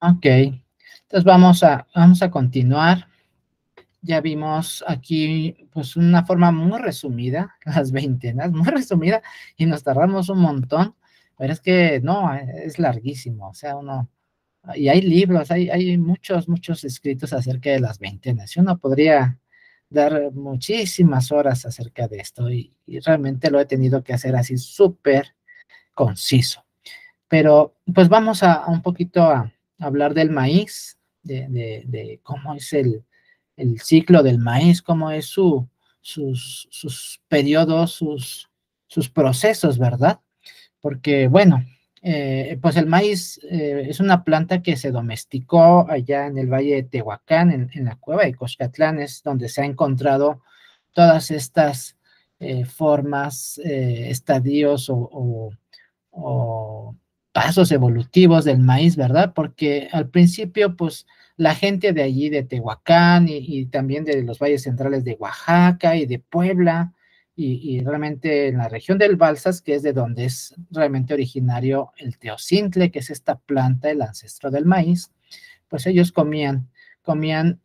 Ok, entonces vamos a continuar. Ya vimos aquí, pues, una forma muy resumida, las veintenas, muy resumida, y nos tardamos un montón, pero es que no, es larguísimo, o sea, y hay libros, hay muchos, muchos escritos acerca de las veintenas, y uno podría dar muchísimas horas acerca de esto, y realmente lo he tenido que hacer así súper conciso. Pero pues vamos a un poquito a hablar del maíz, de cómo es el ciclo del maíz, cómo es sus periodos, sus procesos, ¿verdad? Porque, bueno, pues el maíz es una planta que se domesticó allá en el Valle de Tehuacán, en la cueva de Coscatlán, es donde se ha encontrado todas estas formas, estadios o pasos evolutivos del maíz, ¿verdad? Porque al principio, pues, la gente de allí, de Tehuacán y también de los valles centrales de Oaxaca y de Puebla, y realmente en la región del Balsas, que es de donde es realmente originario el teocintle, que es esta planta, el ancestro del maíz, pues ellos comían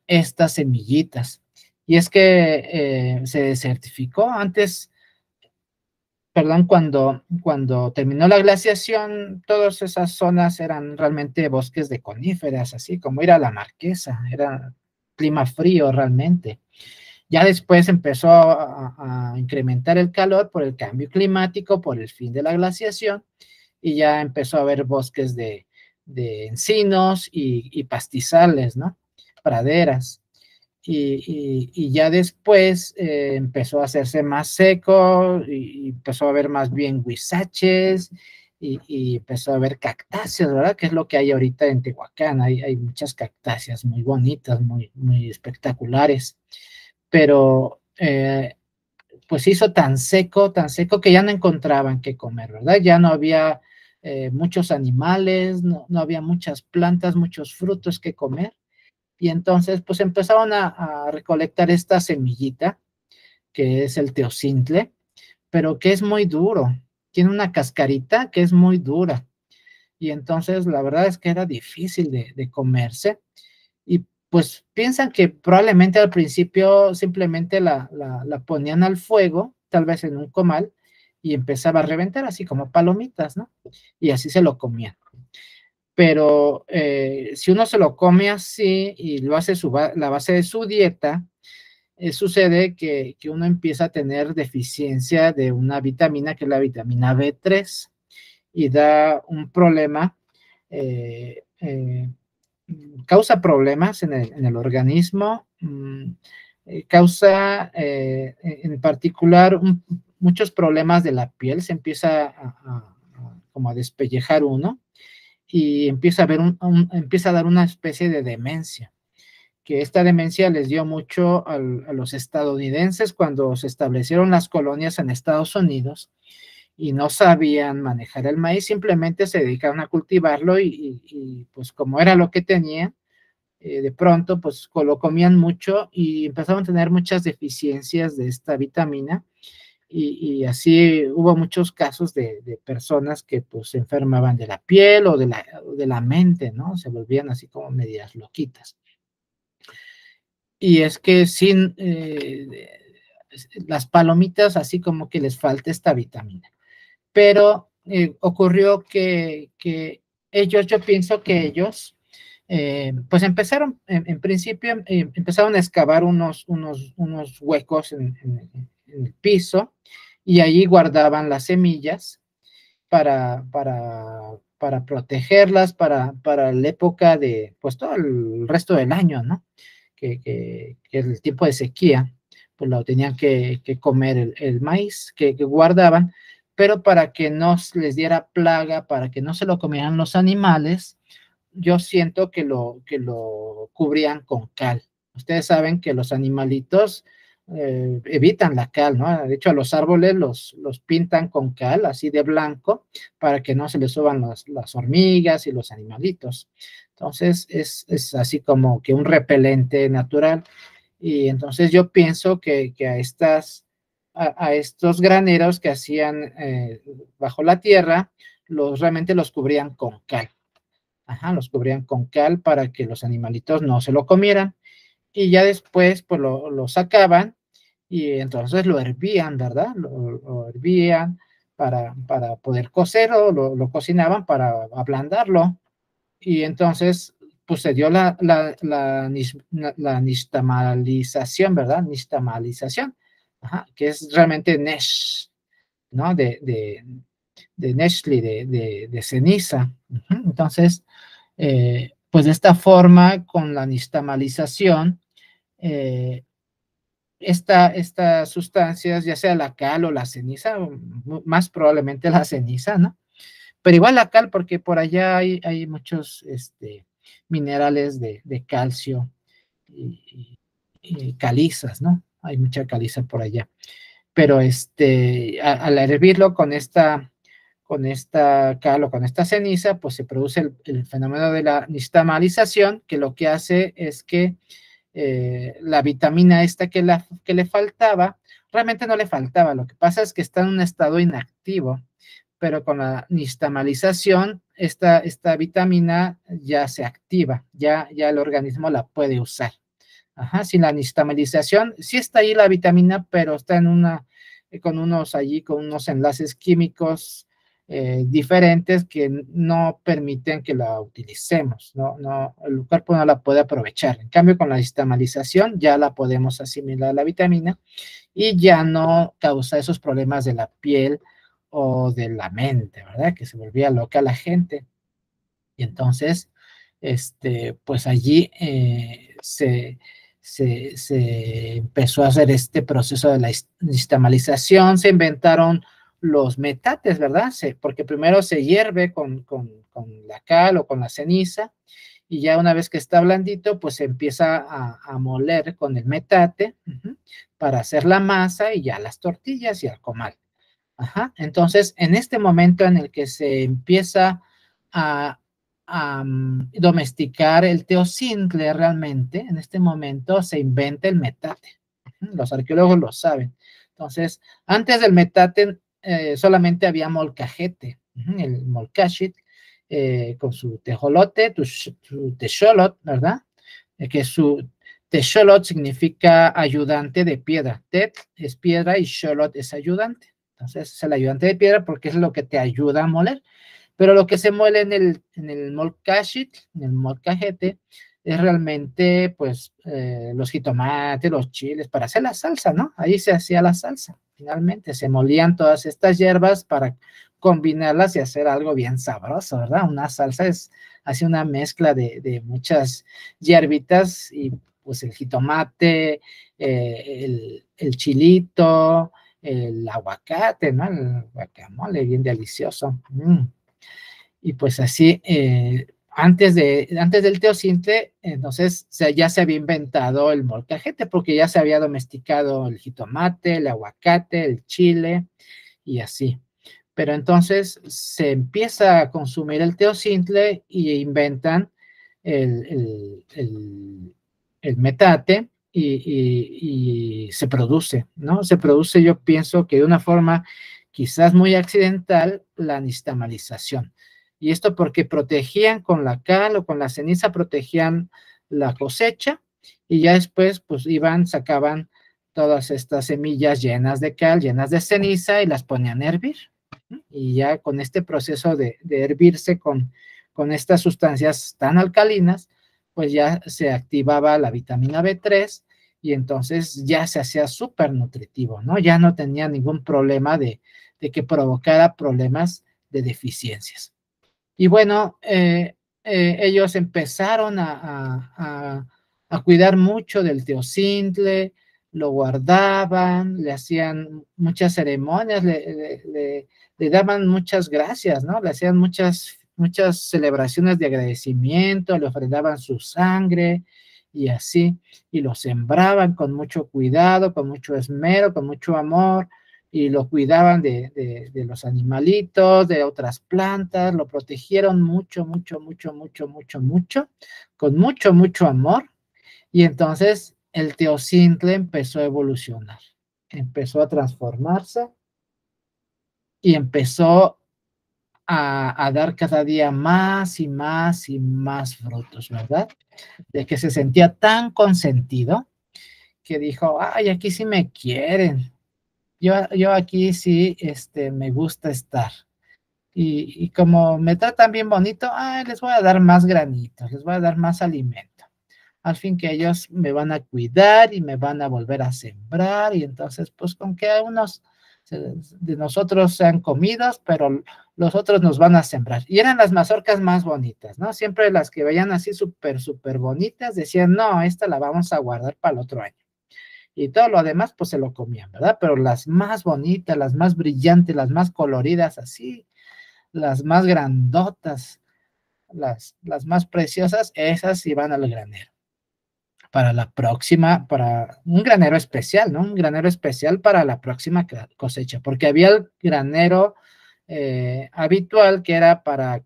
estas semillitas. Y es que se desertificó antes, perdón, cuando terminó la glaciación, todas esas zonas eran realmente bosques de coníferas, así como ir a la Marquesa, era clima frío realmente. Ya después empezó a incrementar el calor por el cambio climático, por el fin de la glaciación, y ya empezó a haber bosques de encinos y pastizales, ¿no? Praderas. Y ya después empezó a hacerse más seco y empezó a haber más bien huizaches y empezó a haber cactáceas, ¿verdad? Que es lo que hay ahorita en Tehuacán. Hay muchas cactáceas muy bonitas, muy espectaculares, pero pues se hizo tan seco que ya no encontraban qué comer, ¿verdad? Ya no había muchos animales, no había muchas plantas, muchos frutos que comer. Y entonces, pues empezaron a recolectar esta semillita, que es el teocintle, pero que es muy duro. Tiene una cascarita que es muy dura. Y entonces, la verdad es que era difícil de comerse. Y pues piensan que probablemente al principio simplemente la ponían al fuego, tal vez en un comal, y empezaba a reventar así como palomitas, ¿no? Y así se lo comían. Pero si uno se lo come así y lo hace la base de su dieta, sucede que uno empieza a tener deficiencia de una vitamina que es la vitamina B3 y da un problema, eh, causa problemas en el organismo, causa en particular muchos problemas de la piel, se empieza como a despellejar uno y empieza a, empieza a dar una especie de demencia, que esta demencia les dio mucho a los estadounidenses cuando se establecieron las colonias en Estados Unidos y no sabían manejar el maíz, simplemente se dedicaron a cultivarlo pues como era lo que tenían, de pronto pues lo comían mucho y empezaron a tener muchas deficiencias de esta vitamina y así hubo muchos casos de personas que pues se enfermaban de la piel o de la mente, ¿no? Se volvían así como medias loquitas. Y es que sin las palomitas así como que les falta esta vitamina. Pero ocurrió que ellos, yo pienso que ellos, pues empezaron, en principio, empezaron a excavar unos huecos en el piso y allí guardaban las semillas para protegerlas para la época de, pues todo el resto del año, ¿no? Que el tiempo de sequía, pues lo tenían que comer el maíz que guardaban, pero para que no les diera plaga, para que no se lo comieran los animales, yo siento que lo cubrían con cal. Ustedes saben que los animalitos evitan la cal, ¿no? De hecho, a los árboles los pintan con cal, así de blanco, para que no se les suban las hormigas y los animalitos. Entonces, es así como que un repelente natural. Y entonces yo pienso que a estos graneros que hacían bajo la tierra, realmente los cubrían con cal. Ajá, los cubrían con cal para que los animalitos no se lo comieran. Y ya después, pues lo sacaban y entonces lo hervían, ¿verdad? Lo hervían para poder cocer o lo cocinaban para ablandarlo. Y entonces, pues se dio la nixtamalización, ¿verdad? Nixtamalización, ajá, que es realmente nesh, ¿no? De Nestle, de ceniza. Ujú. Entonces, pues de esta forma, con la nixtamalización, eh, estas sustancias, ya sea la cal o la ceniza, más probablemente la ceniza, ¿no? Pero igual la cal, porque por allá hay muchos minerales de calcio y calizas, ¿no? Hay mucha caliza por allá. Pero al hervirlo con esta cal o con esta ceniza, pues se produce el fenómeno de la nixtamalización, que lo que hace es que la vitamina esta que le faltaba, realmente no le faltaba, lo que pasa es que está en un estado inactivo, pero con la nixtamalización, esta vitamina ya se activa, ya el organismo la puede usar. Ajá, sin la nixtamalización, sí está ahí la vitamina, pero está con unos enlaces químicos diferentes que no permiten que la utilicemos, el cuerpo no la puede aprovechar. En cambio, con la nixtamalización ya la podemos asimilar la vitamina y ya no causa esos problemas de la piel o de la mente, ¿verdad? Que se volvía loca la gente. Y entonces, pues allí se empezó a hacer este proceso de la nixtamalización, se inventaron los metates, ¿verdad? Porque primero se hierve con la cal o con la ceniza, y ya una vez que está blandito, pues se empieza a moler con el metate para hacer la masa y ya las tortillas y el comal. Ajá. Entonces, en este momento en el que se empieza a, a domesticar el teocintle realmente, en este momento se inventa el metate. Los arqueólogos lo saben. Entonces, antes del metate solamente había molcajete, el molcajit, con su tejolote, su texolot, ¿verdad? Que su texolot significa ayudante de piedra. Tet es piedra y xolot es ayudante. Entonces es el ayudante de piedra porque es lo que te ayuda a moler. Pero lo que se muele en el molcajit, en el molcajete, es realmente pues los jitomates, los chiles, para hacer la salsa, ¿no? Ahí se hacía la salsa. Finalmente se molían todas estas hierbas para combinarlas y hacer algo bien sabroso, ¿verdad? Una salsa es así una mezcla de muchas hierbitas y pues el jitomate, el chilito, el aguacate, ¿no? El guacamole, bien delicioso. Y pues así, antes del teocinte, entonces ya se había inventado el molcajete, porque ya se había domesticado el jitomate, el aguacate, el chile y así. Pero entonces se empieza a consumir el teocintle y inventan el, el, el, el metate y se produce, ¿no? Se produce, yo pienso que de una forma quizás muy accidental, la nixtamalización. Y esto porque protegían con la cal o con la ceniza, protegían la cosecha y ya después pues sacaban todas estas semillas llenas de cal, llenas de ceniza y las ponían a hervir. Y ya con este proceso de hervirse con estas sustancias tan alcalinas, pues ya se activaba la vitamina B3 y entonces ya se hacía súper nutritivo, ¿no? Ya no tenía ningún problema de que provocara problemas de deficiencias. Y bueno, ellos empezaron a cuidar mucho del teocintle, lo guardaban, le hacían muchas ceremonias, le daban muchas gracias, ¿no? Le hacían muchas celebraciones de agradecimiento, le ofrendaban su sangre y así, y lo sembraban con mucho cuidado, con mucho esmero, con mucho amor, y lo cuidaban de los animalitos, de otras plantas, lo protegieron mucho, mucho, mucho, mucho, mucho, mucho, con mucho, mucho amor, y entonces el teocintle empezó a evolucionar, empezó a transformarse y empezó a dar cada día más y más y más frutos, ¿verdad? De que se sentía tan consentido que dijo, ay, aquí sí me quieren, yo aquí sí me gusta estar. Y como me tratan bien bonito, ay, les voy a dar más granitos, les voy a dar más alimento. Al fin que ellos me van a cuidar y me van a volver a sembrar, y entonces, pues con que unos de nosotros sean comidos, pero los otros nos van a sembrar. Y eran las mazorcas más bonitas, ¿no? Siempre las que veían así súper, súper bonitas, decían, no, esta la vamos a guardar para el otro año. Y todo lo demás, pues se lo comían, ¿verdad? Pero las más bonitas, las más brillantes, las más coloridas, así, las más grandotas, las más preciosas, esas iban al granero. Para la próxima, para un granero especial, ¿no? Un granero especial para la próxima cosecha, porque había el granero habitual que era para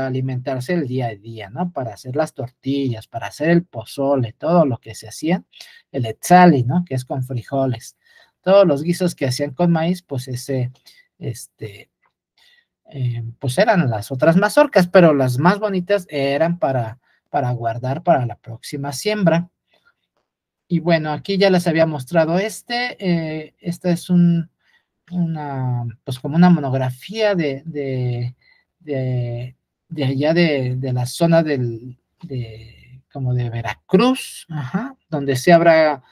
alimentarse el día a día, ¿no? Para hacer las tortillas, para hacer el pozole, todo lo que se hacía, el etzali, ¿no? Que es con frijoles. Todos los guisos que hacían con maíz, pues pues eran las otras mazorcas, pero las más bonitas eran para guardar para la próxima siembra. Y bueno, aquí ya les había mostrado esta es pues como una monografía de allá de la zona como de Veracruz, ajá, donde se habla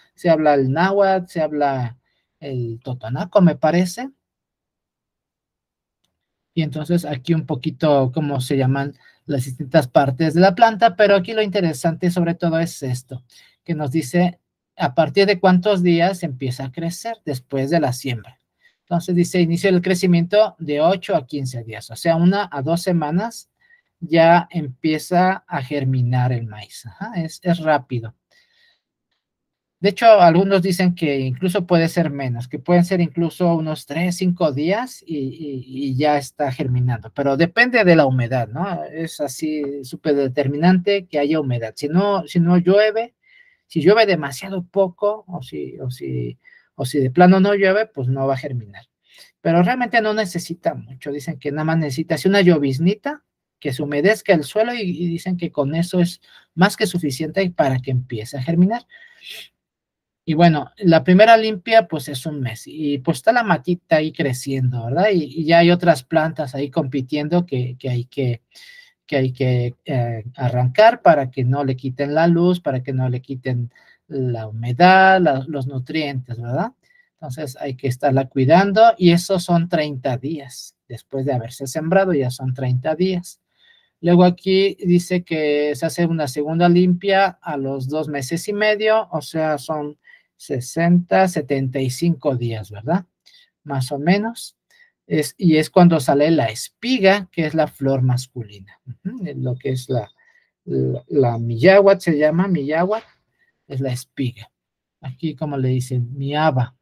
el náhuatl, se habla el totonaco, me parece. Y entonces aquí un poquito cómo se llaman las distintas partes de la planta, pero aquí lo interesante sobre todo es esto, que nos dice a partir de cuántos días empieza a crecer después de la siembra. Entonces dice inicio del crecimiento de 8 a 15 días, o sea, 1 a 2 semanas ya empieza a germinar el maíz. Ajá, es rápido. De hecho, algunos dicen que incluso puede ser menos, que pueden ser incluso unos 3, 5 días y ya está germinando, pero depende de la humedad, ¿no? Es así súper determinante que haya humedad. Si no llueve, si llueve demasiado poco o si de plano no llueve, pues no va a germinar. Pero realmente no necesita mucho. Dicen que nada más necesita así una lloviznita, que se humedezca el suelo y dicen que con eso es más que suficiente para que empiece a germinar. Y bueno, la primera limpia pues es un mes y pues está la matita ahí creciendo, ¿verdad? Y ya hay otras plantas ahí compitiendo que hay que arrancar para que no le quiten la luz, para que no le quiten la humedad, los nutrientes, ¿verdad? Entonces hay que estarla cuidando y esos son 30 días. Después de haberse sembrado ya son 30 días. Luego aquí dice que se hace una segunda limpia a los 2 meses y medio, o sea, son 60, 75 días, ¿verdad? Más o menos. Y es cuando sale la espiga, que es la flor masculina. Lo que es la miyahuat, se llama miyahuat, es la espiga. Aquí, como le dicen, miaba.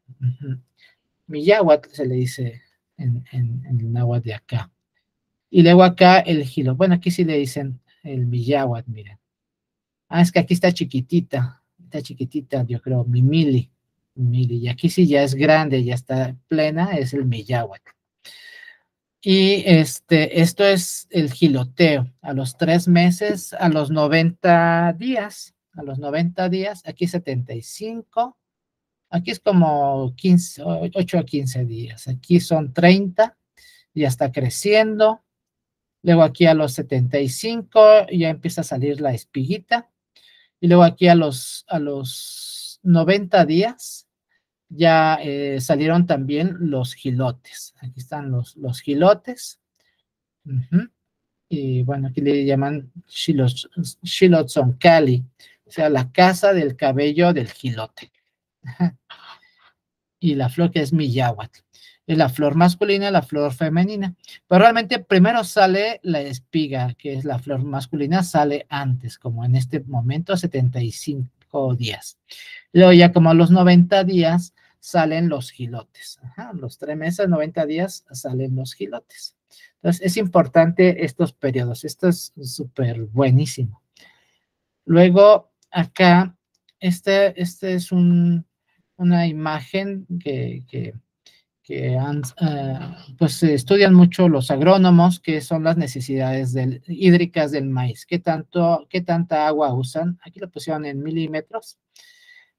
Miyahuat se le dice en el náhuatl de acá. Y luego acá el gilo. Bueno, aquí sí le dicen el miyahuat, miren. Ah, es que aquí está chiquitita, yo creo, mi mili. Y aquí sí ya es grande, ya está plena, es el miyahuat. Y esto es el giloteo, a los 3 meses, a los 90 días, aquí 75, aquí es como 15, 8 a 15 días, aquí son 30, ya está creciendo. Luego aquí a los 75 ya empieza a salir la espiguita. Y luego aquí a los 90 días ya salieron también los gilotes. Aquí están los gilotes. Y bueno, aquí le llaman Xilotzoncalli, o sea, la casa del cabello del gilote. Y la flor que es miyahuatl. Es la flor masculina, la flor femenina. Pero realmente primero sale la espiga, que es la flor masculina, sale antes, como en este momento, 75 días. Luego ya como a los 90 días salen los gilotes. Ajá, los 3 meses, 90 días salen los gilotes. Entonces es importante estos periodos. Esto es súper buenísimo. Luego acá, este es una imagen pues estudian mucho los agrónomos, que son las necesidades hídricas del maíz. ¿Qué tanta agua usan? Aquí lo pusieron en milímetros.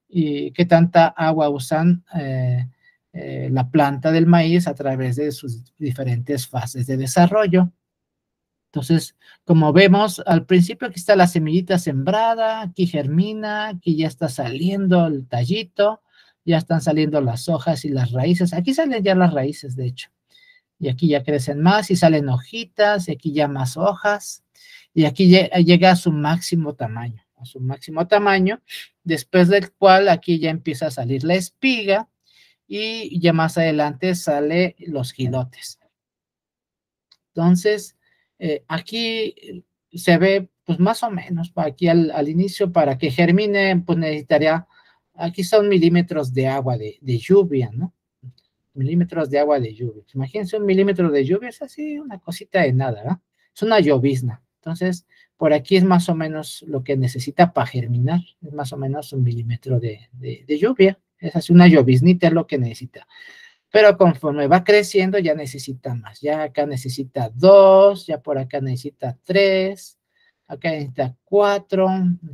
¿Y qué tanta agua usan la planta del maíz a través de sus diferentes fases de desarrollo? Entonces, como vemos, al principio aquí está la semillita sembrada, aquí germina, aquí ya está saliendo el tallito, ya están saliendo las hojas y las raíces. Aquí salen ya las raíces, de hecho. Y aquí ya crecen más y salen hojitas, y aquí ya más hojas. Y aquí llega a su máximo tamaño, después del cual aquí ya empieza a salir la espiga y ya más adelante sale los gilotes. Entonces, aquí se ve, pues más o menos, aquí al inicio, para que germine, pues necesitaría, aquí son milímetros de agua de lluvia, ¿no? Milímetros de agua de lluvia. Imagínense un milímetro de lluvia, es así una cosita de nada, ¿no? Es una llovizna. Entonces, por aquí es más o menos lo que necesita para germinar, es más o menos un milímetro de lluvia. Es así, una lloviznita es lo que necesita. Pero conforme va creciendo ya necesita más. Ya acá necesita 2, ya por acá necesita 3, acá necesita 4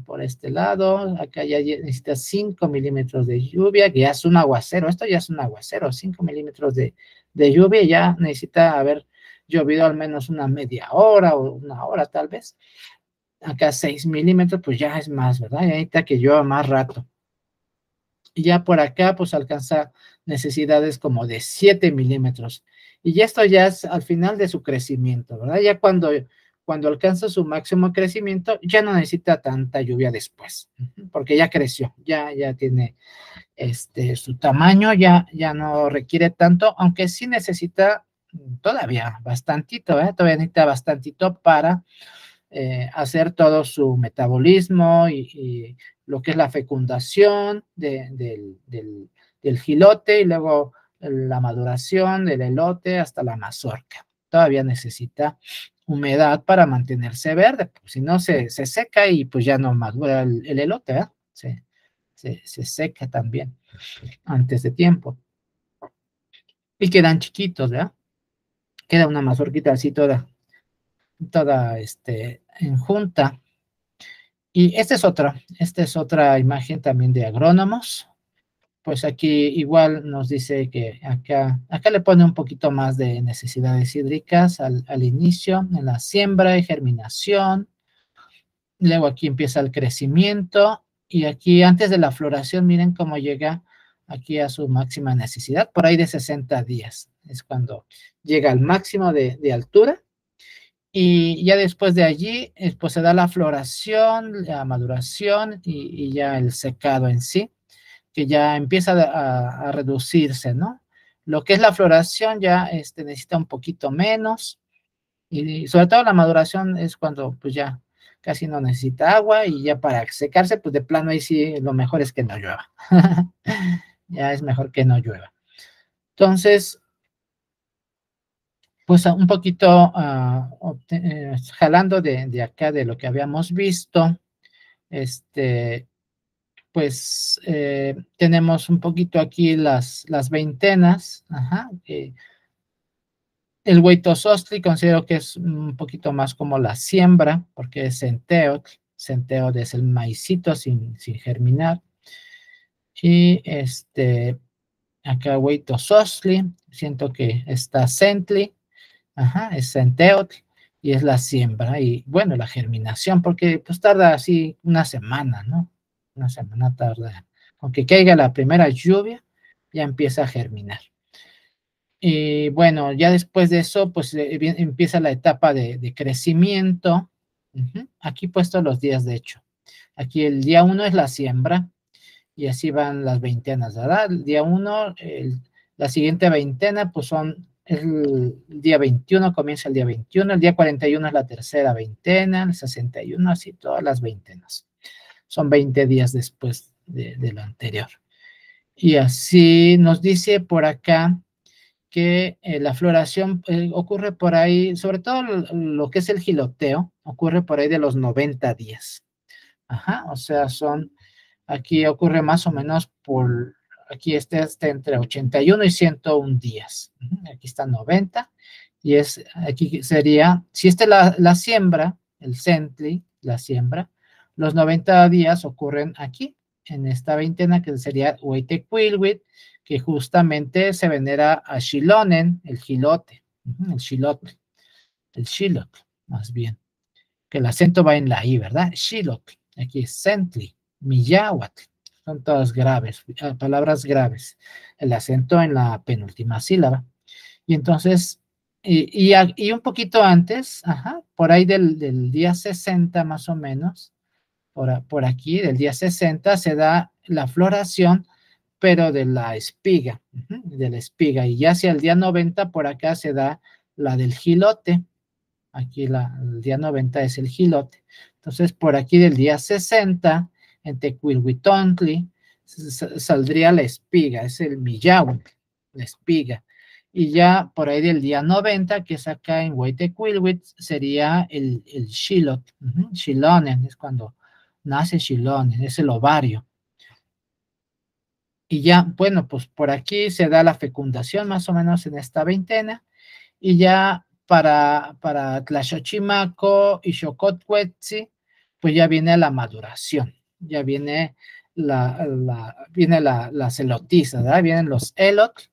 por este lado, acá ya necesita 5 milímetros de lluvia, que ya es un aguacero. Esto ya es un aguacero, 5 milímetros de lluvia, ya necesita haber llovido al menos una media hora o una hora tal vez. Acá 6 milímetros, pues ya es más, ¿verdad? Ya necesita que llueva más rato. Y ya por acá pues alcanza necesidades como de 7 milímetros. Y esto ya es al final de su crecimiento, ¿verdad? Ya cuando alcanza su máximo crecimiento, ya no necesita tanta lluvia después, porque ya creció, ya tiene su tamaño, ya no requiere tanto, aunque sí necesita todavía bastantito, ¿eh? Todavía necesita bastantito para hacer todo su metabolismo y lo que es la fecundación del gilote y luego la maduración del elote hasta la mazorca. Todavía necesita humedad para mantenerse verde, pues, si no se seca y pues ya no madura el elote, ¿eh? Se seca también antes de tiempo. Y quedan chiquitos, ¿verdad? Queda una mazorquita así toda en junta. Y esta es otra imagen también de agrónomos. Pues aquí igual nos dice que acá le pone un poquito más de necesidades hídricas al inicio, en la siembra y germinación. Luego aquí empieza el crecimiento y aquí antes de la floración, miren cómo llega aquí a su máxima necesidad, por ahí de 60 días. Es cuando llega al máximo de altura. Y ya después de allí, pues se da la floración, la maduración y ya el secado en sí, que ya empieza a reducirse, ¿no? Lo que es la floración ya necesita un poquito menos y sobre todo la maduración es cuando pues ya casi no necesita agua y ya para secarse, pues de plano ahí sí lo mejor es que no llueva. Ya es mejor que no llueva. Entonces, pues un poquito jalando de acá de lo que habíamos visto, pues tenemos un poquito aquí las veintenas, ajá, el Hueytosostli considero que es un poquito más como la siembra, porque es centeotl, centeotl es el maicito sin germinar, y acá Hueytosostli, siento que está centli, ajá, es centeotl y es la siembra y bueno, la germinación, porque pues tarda así una semana, ¿no? Una semana tarda. Aunque caiga la primera lluvia, ya empieza a germinar. Y bueno, ya después de eso, pues empieza la etapa de crecimiento. Aquí he puesto los días, de hecho. Aquí el día 1 es la siembra y así van las veintenas, ¿verdad? El día 1, la siguiente veintena, pues el día 21, comienza el día 21, el día 41 es la tercera veintena, el 61, así todas las veintenas. Son 20 días después de lo anterior. Y así nos dice por acá que la floración ocurre por ahí, sobre todo lo que es el giloteo, ocurre por ahí de los 90 días. Ajá, o sea, aquí ocurre más o menos aquí está entre 81 y 101 días. Aquí está 90. Y aquí sería, si la siembra, el centli, la siembra, los 90 días ocurren aquí, en esta veintena, que sería Hueytecuilhuitl, que justamente se venera a Xilonen, el jilote, el xilotl, más bien, que el acento va en la I, ¿verdad? Xilotl, aquí es centli, miyahuatl, son todas graves, palabras graves, el acento en la penúltima sílaba. Y entonces, y un poquito antes, por ahí del día 60 más o menos, por aquí, del día 60, se da la floración, pero de la espiga, y ya hacia el día 90, por acá se da la del jilote. Aquí el día 90 es el jilote. Entonces, por aquí del día 60, en Tecuilhuitontli, saldría la espiga, es el miyahuitl, la espiga. Y ya por ahí del día 90, que es acá en Hueytecuilhuitl, sería el xilot, xilonen, es cuando nace xilonen, es el ovario. Y ya, bueno, pues por aquí se da la fecundación más o menos en esta veintena, y ya para Tlaxochimaco y Xocotcuetzi, pues ya viene la maduración, ya viene la celotiza, ¿verdad? Vienen los elot,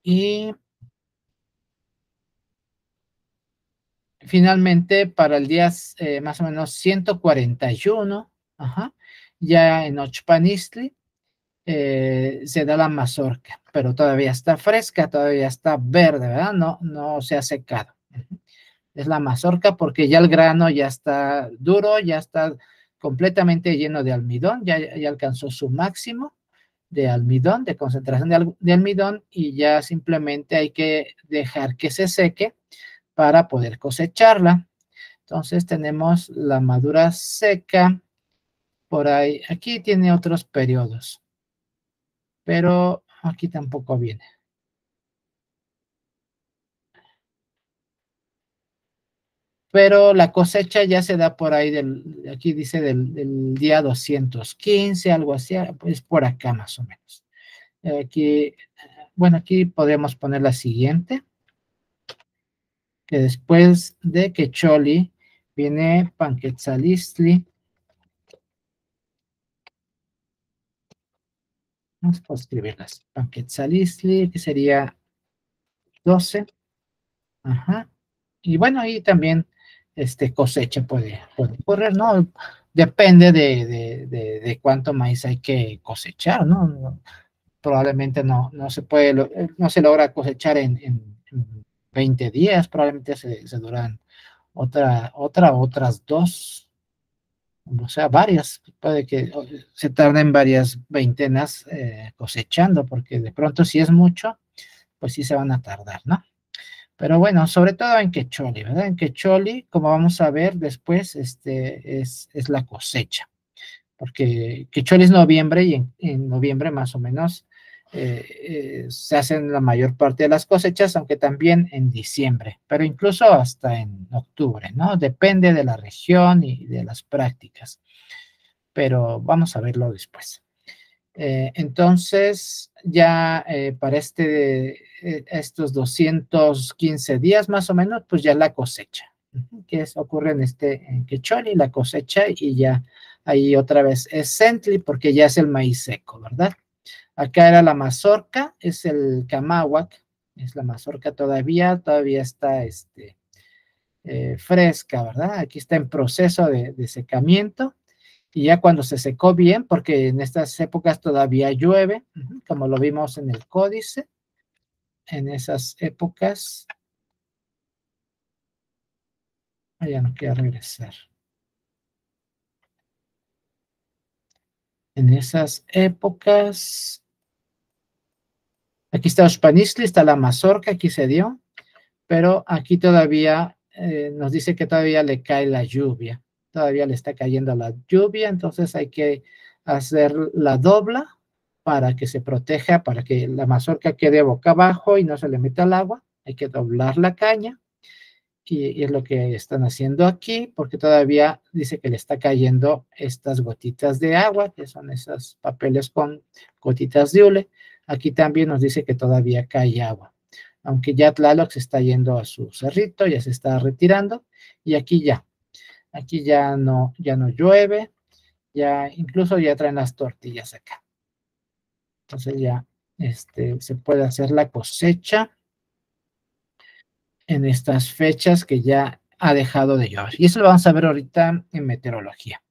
y finalmente para el día más o menos 141, ya en Ochpanistli, se da la mazorca, pero todavía está fresca, todavía está verde, ¿verdad? No se ha secado. Es la mazorca porque ya el grano ya está duro, ya está completamente lleno de almidón, ya alcanzó su máximo de almidón, de concentración de almidón, y ya simplemente hay que dejar que se seque para poder cosecharla. Entonces tenemos la madura seca por ahí. Aquí tiene otros periodos, pero aquí tampoco viene. Pero la cosecha ya se da por ahí aquí dice del día 215, algo así, pues por acá más o menos. Aquí, bueno, aquí podemos poner la siguiente, que después de Quecholi viene Panquetzalistli. Vamos a escribirlas. Panquetzalistli, que sería 12. Y bueno, ahí también cosecha puede ocurrir, ¿no? Depende de cuánto maíz hay que cosechar, ¿no? Probablemente no se logra cosechar en 20 días, probablemente se duran otras 2, o sea, varias, puede que se tarden varias veintenas cosechando, porque de pronto si es mucho, pues sí se van a tardar, ¿no? Pero bueno, sobre todo en Quecholi, ¿verdad? En Quecholi, como vamos a ver después, es la cosecha, porque Quecholi es noviembre, y en noviembre más o menos se hacen la mayor parte de las cosechas, aunque también en diciembre, pero incluso hasta en octubre, ¿no? Depende de la región y de las prácticas, pero vamos a verlo después. Entonces, ya para estos 215 días más o menos, pues ya la cosecha, que ocurre en Quecholi, la cosecha, y ya ahí otra vez es centli, porque ya es el maíz seco, ¿verdad? Acá era la mazorca, es el camáhuac, es la mazorca todavía está fresca, ¿verdad? Aquí está en proceso de secamiento. Y ya cuando se secó bien, porque en estas épocas todavía llueve, como lo vimos en el códice, en esas épocas, ya no quiero regresar. En esas épocas, aquí está Oxpanistli, está la mazorca, aquí se dio, pero aquí todavía nos dice que todavía le cae la lluvia, todavía le está cayendo la lluvia, entonces hay que hacer la dobla para que se proteja, para que la mazorca quede boca abajo y no se le meta el agua. Hay que doblar la caña y es lo que están haciendo aquí, porque todavía dice que le está cayendo estas gotitas de agua, que son esos papeles con gotitas de hule. Aquí también nos dice que todavía cae agua, aunque ya Tlaloc se está yendo a su cerrito, ya se está retirando, y aquí ya no llueve, ya incluso ya traen las tortillas acá. Entonces ya se puede hacer la cosecha en estas fechas que ya ha dejado de llover. Y eso lo vamos a ver ahorita en meteorología.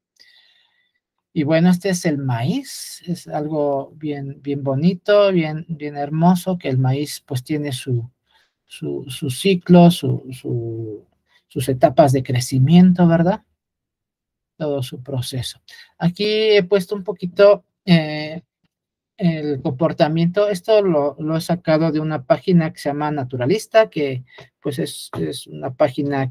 Y bueno, este es el maíz, es algo bien, bien bonito, bien, bien hermoso, que el maíz pues tiene su ciclo, sus etapas de crecimiento, ¿verdad? Todo su proceso. Aquí he puesto un poquito el comportamiento, esto lo he sacado de una página que se llama Naturalista, que pues es una página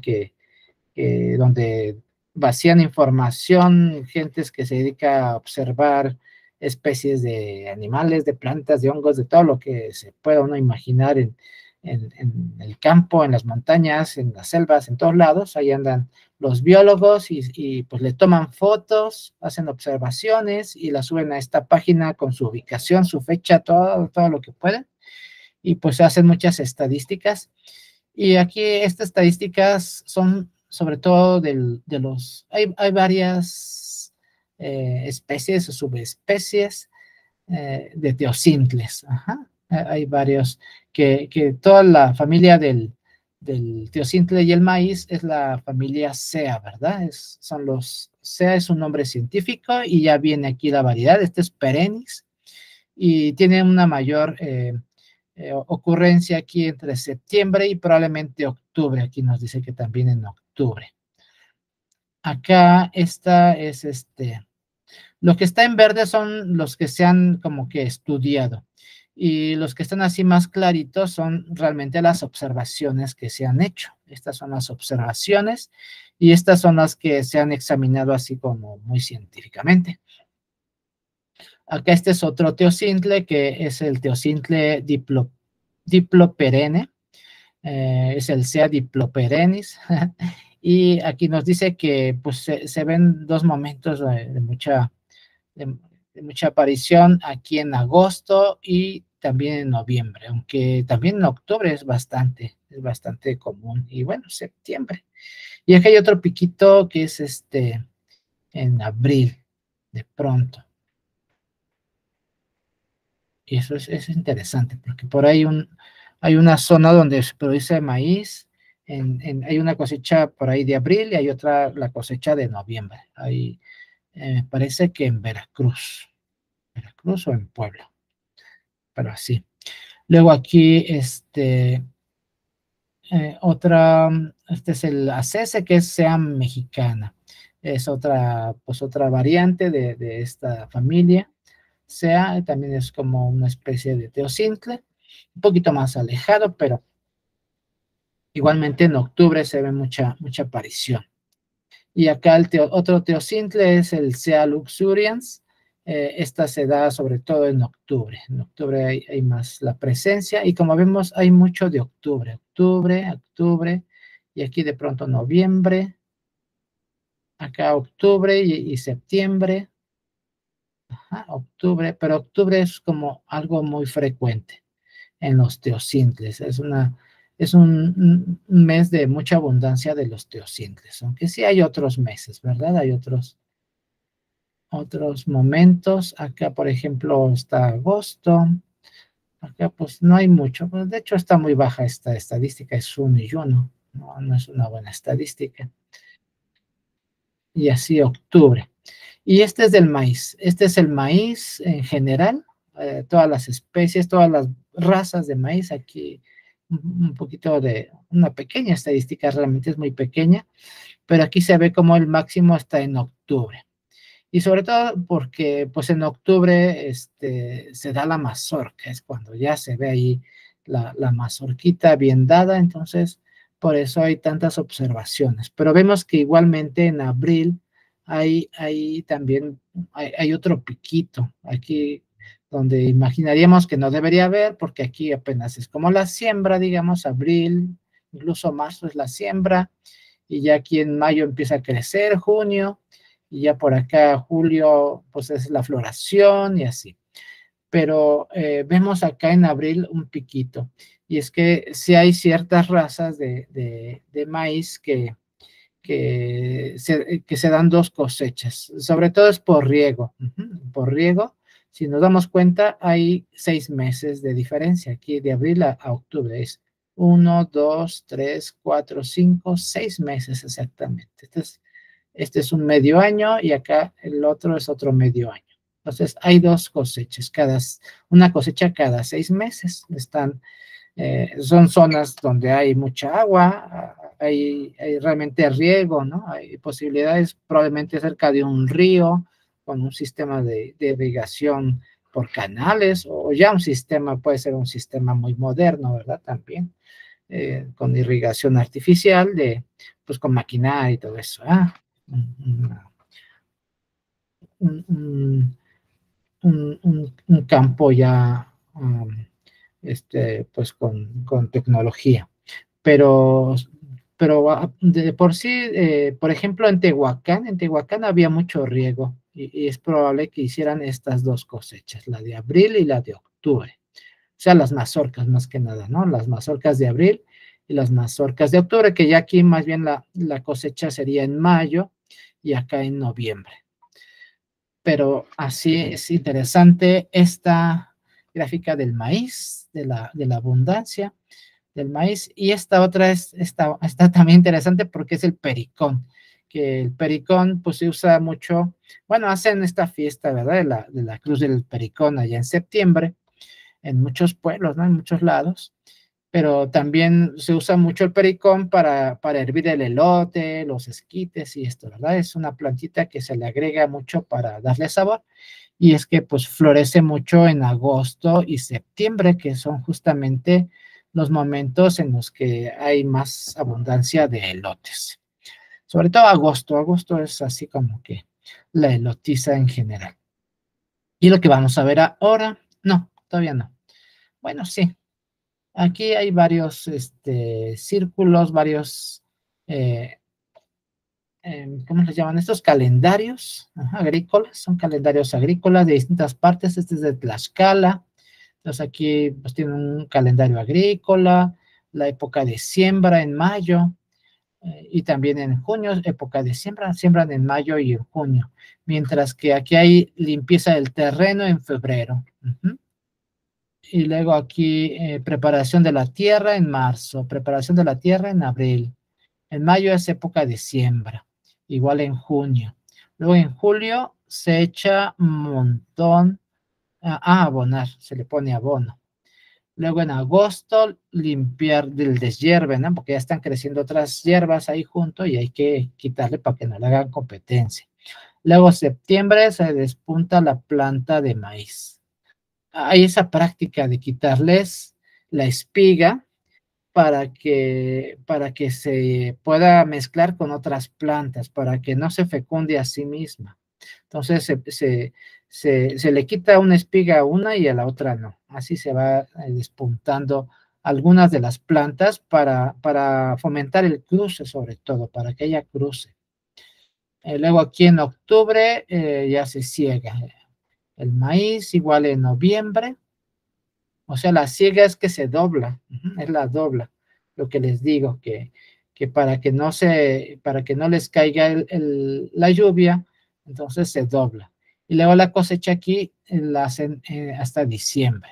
donde vacían información, gentes que se dedica a observar especies de animales, de plantas, de hongos, de todo lo que se pueda uno imaginar en el campo, en las montañas, en las selvas, en todos lados. Ahí andan los biólogos y pues le toman fotos, hacen observaciones y las suben a esta página con su ubicación, su fecha, todo lo que pueden. Y pues hacen muchas estadísticas. Y aquí estas estadísticas son sobre todo hay varias especies o subespecies de teocintles. Ajá. Hay varios que toda la familia del teocintle y el maíz es la familia Sea, ¿verdad? Sea es un nombre científico y ya viene aquí la variedad. Este es perennis y tiene una mayor ocurrencia aquí entre septiembre y probablemente octubre. Aquí nos dice que también en octubre. Acá esta es lo que está en verde son los que se han como que estudiado y los que están así más claritos son realmente las observaciones que se han hecho. Estas son las observaciones y estas son las que se han examinado así como muy científicamente. Acá este es otro teocintle que es el teocintle diploperene, es el Sea diploperennis. Y aquí nos dice que pues se ven dos momentos de mucha aparición aquí en agosto y también en noviembre, aunque también en octubre es bastante común. Y bueno, septiembre. Y aquí hay otro piquito que es en abril, de pronto. Y eso es interesante, porque por ahí hay una zona donde se produce maíz, hay una cosecha por ahí de abril y hay otra, la cosecha de noviembre. Ahí me parece que en Veracruz o en Puebla, pero así. Luego aquí, este es el acese, que es Sea mexicana. Es otra variante de esta familia. Sea, también es como una especie de teocintle, un poquito más alejado, pero igualmente en octubre se ve mucha aparición. Y acá otro teocintle es el Sea luxurians. Esta se da sobre todo en octubre. En octubre hay más la presencia y como vemos hay mucho de octubre, y aquí de pronto noviembre, acá octubre y septiembre. Ajá, octubre, pero octubre es como algo muy frecuente en los teocintles. Es un mes de mucha abundancia de los teocintles, aunque sí hay otros meses, ¿verdad? Hay otros momentos. Acá, por ejemplo, está agosto. Acá, pues, no hay mucho. Pues, de hecho, está muy baja esta estadística. Es 1 y 1. No es una buena estadística. Y así octubre. Y este es del maíz. Este es el maíz en general. Todas las especies, todas las razas de maíz. Aquí un poquito de una pequeña estadística, realmente es muy pequeña, pero aquí se ve como el máximo está en octubre. Y sobre todo porque pues en octubre se da la mazorca, es cuando ya se ve ahí la mazorquita bien dada, entonces por eso hay tantas observaciones. Pero vemos que igualmente en abril hay también, hay otro piquito aquí donde imaginaríamos que no debería haber, porque aquí apenas es como la siembra, digamos, abril, incluso marzo es la siembra, y ya aquí en mayo empieza a crecer, junio, y ya por acá julio, pues es la floración y así. Pero vemos acá en abril un piquito, y es que sí hay ciertas razas de maíz que se dan dos cosechas, sobre todo es por riego, por riego. Si nos damos cuenta, hay 6 meses de diferencia aquí de abril a octubre, es 1, 2, 3, 4, 5, 6 meses exactamente. Este es un medio año y acá el otro es otro medio año. Entonces hay dos cosechas, una cosecha cada 6 meses. Son zonas donde hay mucha agua, hay realmente riego, ¿no? Hay posibilidades probablemente cerca de un río con un sistema de irrigación por canales, o ya un sistema, puede ser un sistema muy moderno, ¿verdad? También con irrigación artificial, pues con maquinaria y todo eso. Un, un, un campo ya, pues con tecnología. Pero, pero de por sí, por ejemplo, en Tehuacán había mucho riego y es probable que hicieran estas dos cosechas, la de abril y la de octubre. O sea, las mazorcas más que nada, ¿no? Las mazorcas de abril y las mazorcas de octubre, que ya aquí más bien la cosecha sería en mayo y acá en noviembre. Pero así es interesante esta gráfica del maíz, de la abundancia del maíz. Y esta otra está también interesante porque es el pericón, que el pericón pues se usa mucho, bueno, hacen esta fiesta, ¿verdad? De la Cruz del Pericón allá en septiembre, en muchos pueblos, ¿no? En muchos lados. Pero también se usa mucho el pericón para hervir el elote, los esquites y esto, ¿verdad? Es una plantita que se le agrega mucho para darle sabor, y es que pues florece mucho en agosto y septiembre, que son justamente los momentos en los que hay más abundancia de elotes. Sobre todo agosto es así como que la elotiza en general. Y lo que vamos a ver ahora, no, todavía no. Bueno, sí, aquí hay varios círculos, varios, eh, ¿cómo les llaman? Estos calendarios agrícolas, son calendarios agrícolas de distintas partes. Este es de Tlaxcala. Entonces aquí pues tienen un calendario agrícola, la época de siembra en mayo, y también en junio, época de siembra, siembran en mayo y en junio, mientras que aquí hay limpieza del terreno en febrero. Y luego aquí preparación de la tierra en marzo, preparación de la tierra en abril. En mayo es época de siembra, igual en junio. Luego en julio se echa un montón abonar, se le pone abono. Luego en agosto limpiar del deshierve, ¿no? Porque ya están creciendo otras hierbas ahí junto y hay que quitarle para que no le hagan competencia. Luego septiembre se despunta la planta de maíz. Hay esa práctica de quitarles la espiga para que se pueda mezclar con otras plantas, para que no se fecunde a sí misma. Entonces se le quita una espiga a una y a la otra no. Así se va despuntando algunas de las plantas para fomentar el cruce, sobre todo, para que haya cruce. Luego aquí en octubre ya se siega el maíz, igual en noviembre. O sea, la siega es que se dobla, es la dobla, lo que les digo, que para que no les caiga la lluvia, entonces se dobla. Y luego la cosecha aquí la hacen hasta diciembre.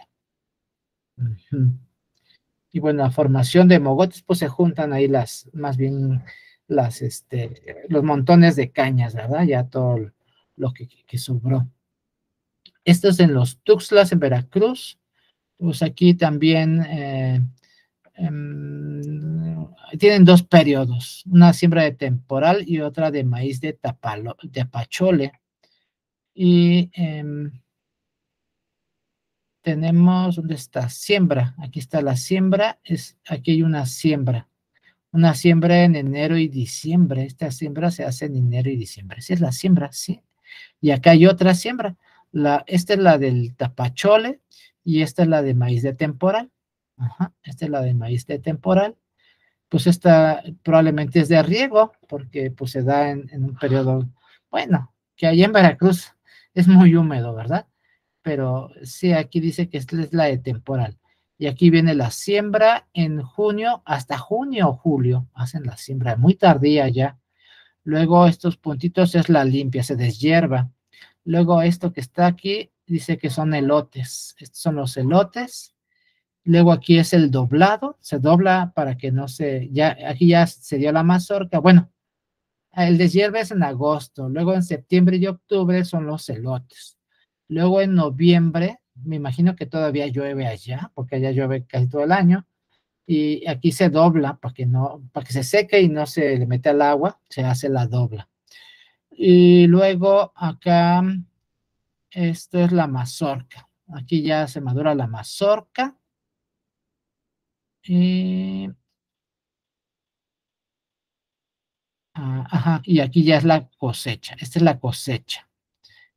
Y bueno, la formación de mogotes, pues se juntan ahí más bien los montones de cañas, ¿verdad? Ya todo lo que sobró. Esto es en los Tuxtlas, en Veracruz. Pues aquí también tienen dos periodos, una siembra de temporal y otra de maíz de tapachole. Y tenemos, ¿dónde está? Siembra, aquí está la siembra, aquí hay una siembra en enero y diciembre. Esta siembra se hace en enero y diciembre. Esa es la siembra, sí. Y acá hay otra siembra. Esta es la del tapachole y esta es la de maíz de temporal. Esta es la de maíz de temporal. pues esta probablemente es de riego, porque pues se da en un periodo, bueno, que allá en Veracruz es muy húmedo, ¿verdad? Pero sí, aquí dice que esta es la de temporal. Y aquí viene la siembra en junio, hasta junio o julio, hacen la siembra muy tardía ya. Luego estos puntitos es la limpia, se deshierva. Luego esto que está aquí dice que son elotes. Estos son los elotes. Luego aquí es el doblado, se dobla para que no se, ya, aquí ya se dio la mazorca. Bueno, el deshierve es en agosto, luego en septiembre y octubre son los elotes. Luego en noviembre, me imagino que todavía llueve allá, porque allá llueve casi todo el año, y aquí se dobla para que no, para que se seque y no se le mete al agua, se hace la dobla. Y luego acá, esto es la mazorca. Aquí ya se madura la mazorca. Y, ajá, y aquí ya es la cosecha. Esta es la cosecha.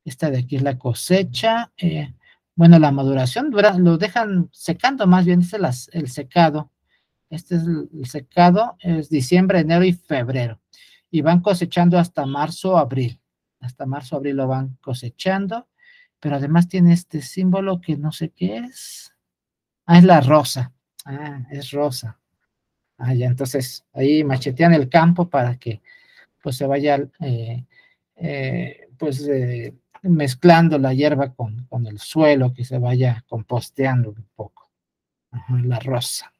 Esta de aquí es la cosecha. Bueno, la maduración dura, lo dejan secando más bien, este es el secado. Este es el secado, es diciembre, enero y febrero. Y van cosechando hasta marzo, abril. Hasta marzo, abril lo van cosechando. Pero además tiene este símbolo que no sé qué es. Ah, es la rosa. Ah, es rosa. Ah, ya, entonces ahí machetean el campo para que pues se vaya pues mezclando la hierba con el suelo, que se vaya composteando un poco. Ajá, la rosa.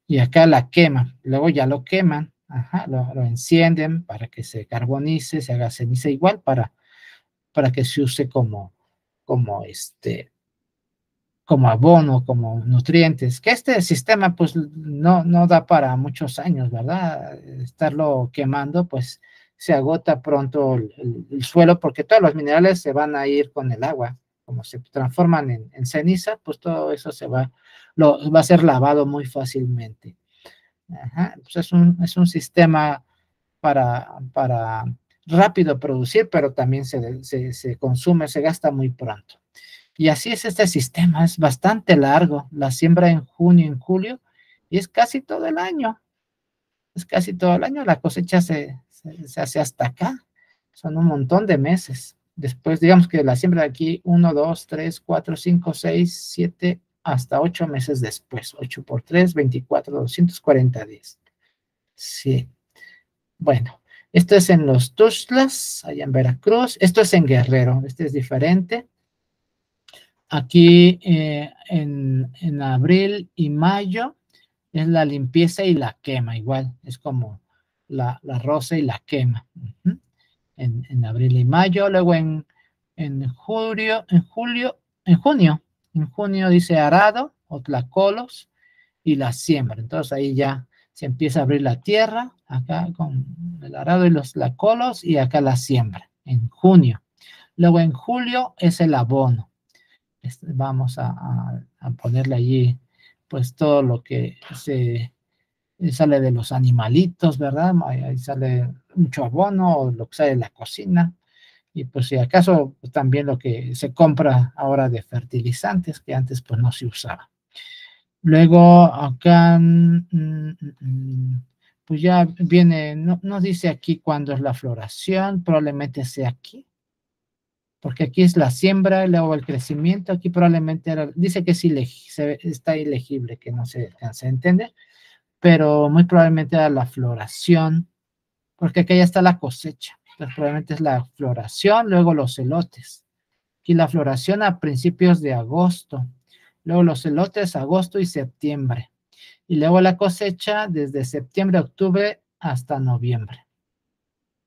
Y acá la queman, luego ya lo queman, ajá, lo encienden para que se carbonice, se haga ceniza igual para que se use como como abono, como nutrientes, que este sistema pues no da para muchos años, ¿verdad? Estarlo quemando, pues se agota pronto el suelo porque todos los minerales se van a ir con el agua, como se transforman en ceniza, pues todo eso va a ser lavado muy fácilmente. Ajá, pues es un sistema para rápido producir, pero también se consume, se gasta muy pronto. Y así es este sistema, es bastante largo, la siembra en junio, en julio, y es casi todo el año, es casi todo el año, la cosecha se hace hasta acá, son un montón de meses. Después, digamos que la siembra de aquí, 1, 2, 3, 4, 5, 6, 7, hasta 8 meses después, 8 por 3, 24, 240 días. Sí, bueno, esto es en los Tuxtlas, allá en Veracruz, esto es en Guerrero, este es diferente. Aquí en abril y mayo es la limpieza y la quema, igual, es como la rosa y la quema. En abril y mayo, luego en julio, en junio dice arado o tlacolos y la siembra. Entonces ahí ya se empieza a abrir la tierra, acá con el arado y los tlacolos y acá la siembra, en junio. Luego en julio es el abono. Vamos a ponerle allí pues todo lo que sale de los animalitos, ¿verdad? Ahí sale mucho abono o lo que sale de la cocina. Y pues si acaso pues, también lo que se compra ahora de fertilizantes que antes pues no se usaba. Luego acá, pues ya viene, no dice aquí cuándo es la floración, probablemente sea aquí, porque aquí es la siembra, luego el crecimiento, aquí probablemente dice que es está ilegible, que no se alcanza a entender, pero muy probablemente era la floración, porque aquí ya está la cosecha, entonces probablemente es la floración, luego los elotes, aquí la floración a principios de agosto, luego los elotes agosto y septiembre, y luego la cosecha desde septiembre, octubre hasta noviembre.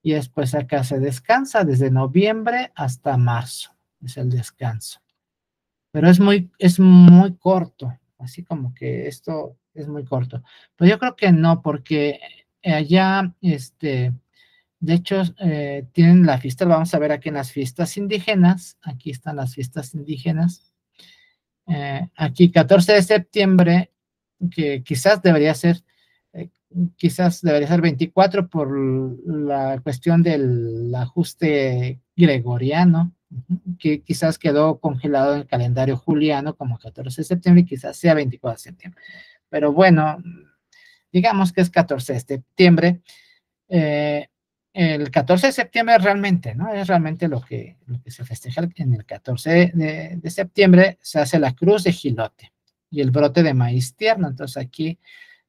Y después acá se descansa desde noviembre hasta marzo, es el descanso. Pero es muy corto, así como que esto es muy corto. Pero yo creo que no, porque allá, de hecho, tienen la fiesta, vamos a ver aquí en las fiestas indígenas, aquí están las fiestas indígenas, aquí 14 de septiembre, que eh, quizás debería ser 24 por la cuestión del ajuste gregoriano, que quizás quedó congelado en el calendario juliano como 14 de septiembre y quizás sea 24 de septiembre. Pero bueno, digamos que es 14 de septiembre. El 14 de septiembre realmente, ¿no? Es realmente lo que se festeja en el 14 de septiembre, se hace la cruz de jilote y el brote de maíz tierno. Entonces aquí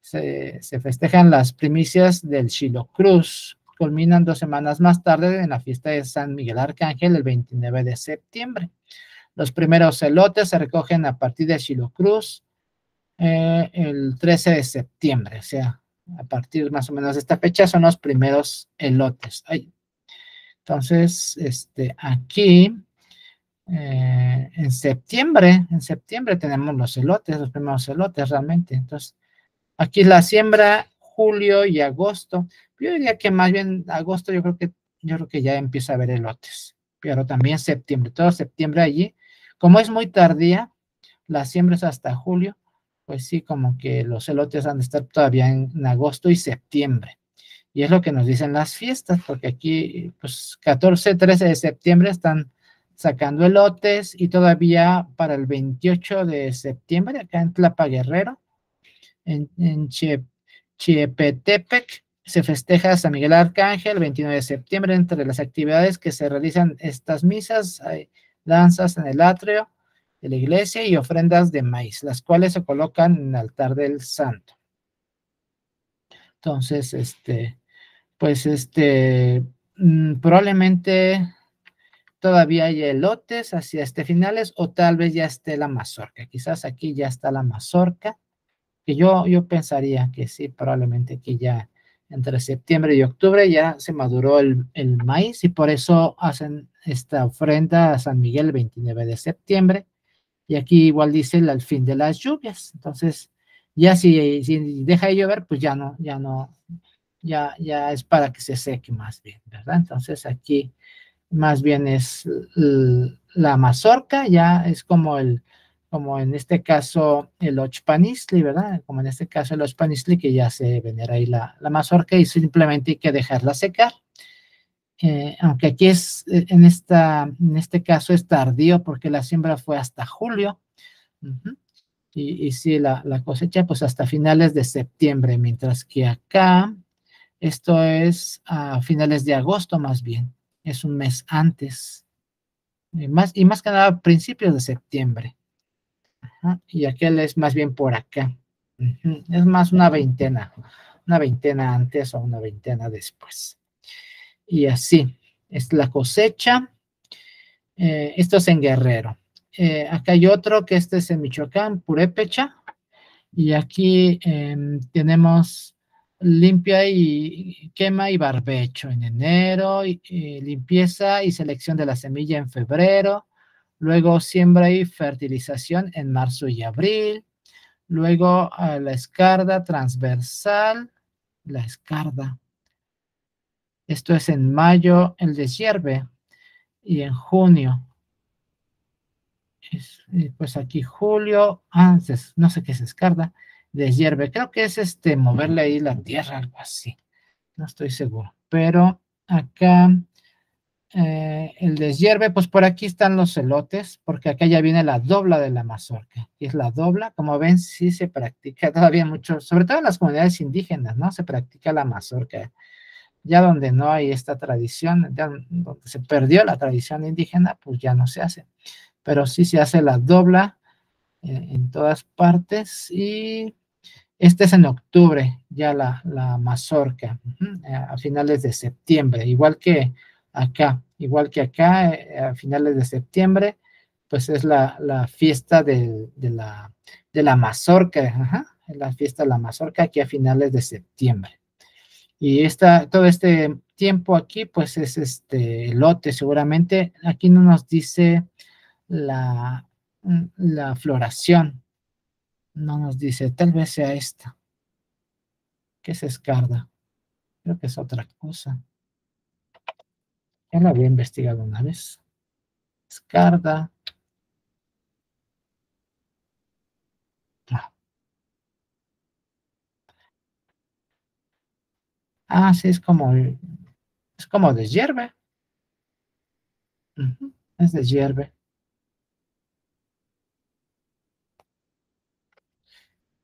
se festejan las primicias del Xilo Cruz. Culminan 2 semanas más tarde en la fiesta de San Miguel Arcángel, el 29 de septiembre. Los primeros elotes se recogen a partir de Xilo Cruz el 13 de septiembre, o sea, a partir más o menos de esta fecha son los primeros elotes. Ay. Entonces, aquí en septiembre tenemos los primeros elotes realmente. Entonces, aquí la siembra julio y agosto. Yo diría que más bien agosto yo creo que ya empieza a haber elotes, pero también septiembre, todo septiembre allí, como es muy tardía, la siembra es hasta julio, pues sí, como que los elotes han de estar todavía en agosto y septiembre. Y es lo que nos dicen las fiestas, porque aquí, pues 14, 13 de septiembre están sacando elotes y todavía para el 28 de septiembre, acá en Tlapa Guerrero, en Chiepetepec, se festeja San Miguel Arcángel, el 29 de septiembre. Entre las actividades que se realizan estas misas, hay danzas en el atrio de la iglesia y ofrendas de maíz, las cuales se colocan en el altar del santo. Entonces, pues probablemente todavía hay elotes hacia finales o tal vez ya esté la mazorca. Quizás aquí ya está la mazorca, que yo pensaría que sí, probablemente aquí ya entre septiembre y octubre ya se maduró el maíz y por eso hacen esta ofrenda a San Miguel el 29 de septiembre. Y aquí igual dice al fin de las lluvias. Entonces, ya si deja de llover, pues ya es para que se seque más bien, ¿verdad? Entonces aquí más bien es la mazorca, ya es como en este caso el ochpanistli, ¿verdad? Como en este caso el ochpanistli, que ya se venera ahí la mazorca y simplemente hay que dejarla secar. Aunque aquí en este caso es tardío porque la siembra fue hasta julio. Uh-huh. Y sí, la cosecha pues hasta finales de septiembre, mientras que acá esto es a finales de agosto más bien, es un mes antes, y más que nada principios de septiembre. Ajá, y aquel es más bien por acá. Uh-huh. Es más una veintena antes o una veintena después. Y así, es la cosecha. Esto es en Guerrero. Acá hay otro que este es en Michoacán, Purépecha. Y aquí tenemos limpia y quema y barbecho en enero, y limpieza y selección de la semilla en febrero, luego siembra y fertilización en marzo y abril, luego la escarda transversal, la escarda, esto es en mayo, el deshierve, y en junio, pues aquí julio, antes, no sé qué es escarda, deshierve, creo que es moverle ahí la tierra, algo así, no estoy seguro, pero acá el deshierve, pues por aquí están los elotes, porque acá ya viene la dobla de la mazorca, y es la dobla, como ven, sí se practica todavía mucho, sobre todo en las comunidades indígenas, ¿no? Se practica la mazorca, ya donde no hay esta tradición, ya donde se perdió la tradición indígena, pues ya no se hace, pero sí se hace la dobla en todas partes y este es en octubre, ya la mazorca, a finales de septiembre, igual que acá, a finales de septiembre, pues es la fiesta de la mazorca, la fiesta de la mazorca aquí a finales de septiembre. Y todo este tiempo aquí, pues es lote, seguramente, aquí no nos dice la, la floración, no nos dice, tal vez sea esta. ¿Qué es escarda? Creo que es otra cosa. Ya la había investigado una vez. Escarda. Ah, sí, es como de hierbe. Es de hierbe.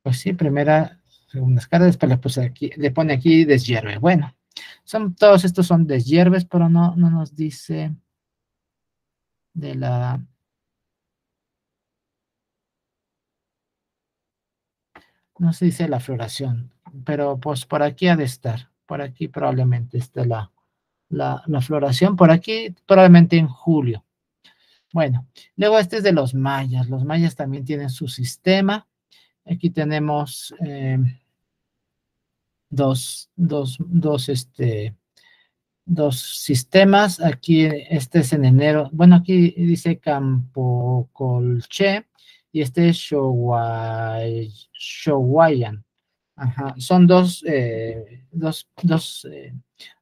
Pues sí, primera. segundas caras, después le pone aquí deshierve. Bueno, todos estos son deshierves, pero no nos dice de la... No se dice la floración, pero pues por aquí ha de estar. Por aquí probablemente esté la floración. Por aquí probablemente en julio. Bueno, luego este es de los mayas. Los mayas también tienen su sistema. Aquí tenemos dos sistemas. Aquí este es en enero. Bueno, aquí dice Campo Colche y este es Showayan. Ajá. Son dos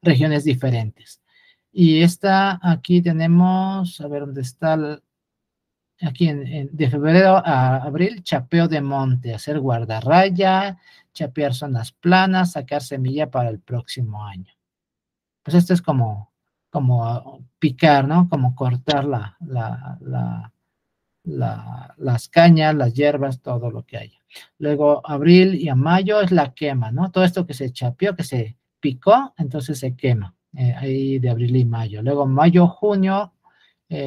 regiones diferentes. Y esta, aquí tenemos, a ver dónde está, aquí de febrero a abril, chapeo de monte, hacer guardarraya, chapear zonas planas, sacar semilla para el próximo año. Pues esto es como picar, ¿no? Como cortar las cañas, las hierbas, todo lo que haya. Luego, abril y a mayo es la quema, ¿no? Todo esto que se chapeó, que se picó, entonces se quema, ahí de abril y mayo. Luego, mayo, junio,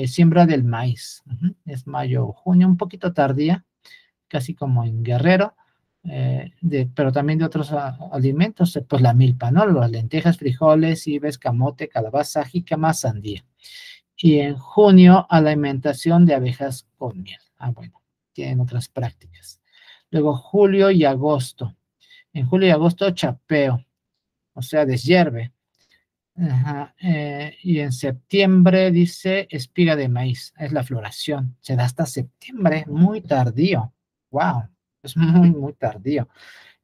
siembra del maíz. Es mayo, junio, un poquito tardía, casi como en Guerrero, pero también de otros alimentos, pues la milpa, ¿no? Las lentejas, frijoles, cibes, camote, calabaza, jícama, sandía. Y en junio, alimentación de abejas con miel. Ah, bueno, tienen otras prácticas. Luego, julio y agosto. En julio y agosto, chapeo, o sea, deshierve. Ajá, y en septiembre dice espiga de maíz, es la floración, se da hasta septiembre, muy tardío, wow, es muy tardío.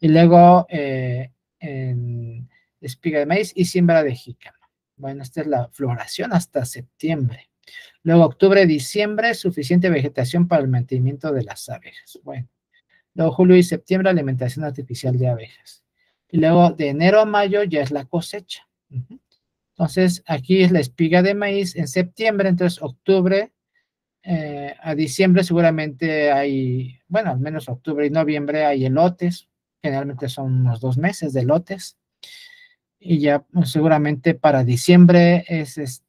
Y luego en espiga de maíz y siembra de jícama. Bueno, esta es la floración hasta septiembre. Luego octubre, diciembre, suficiente vegetación para el mantenimiento de las abejas. Bueno, luego julio y septiembre, alimentación artificial de abejas. Y luego de enero a mayo ya es la cosecha. Entonces, aquí es la espiga de maíz en septiembre, entonces octubre a diciembre seguramente hay, bueno, al menos octubre y noviembre hay elotes, generalmente son unos 2 meses de elotes, y ya pues, seguramente para diciembre es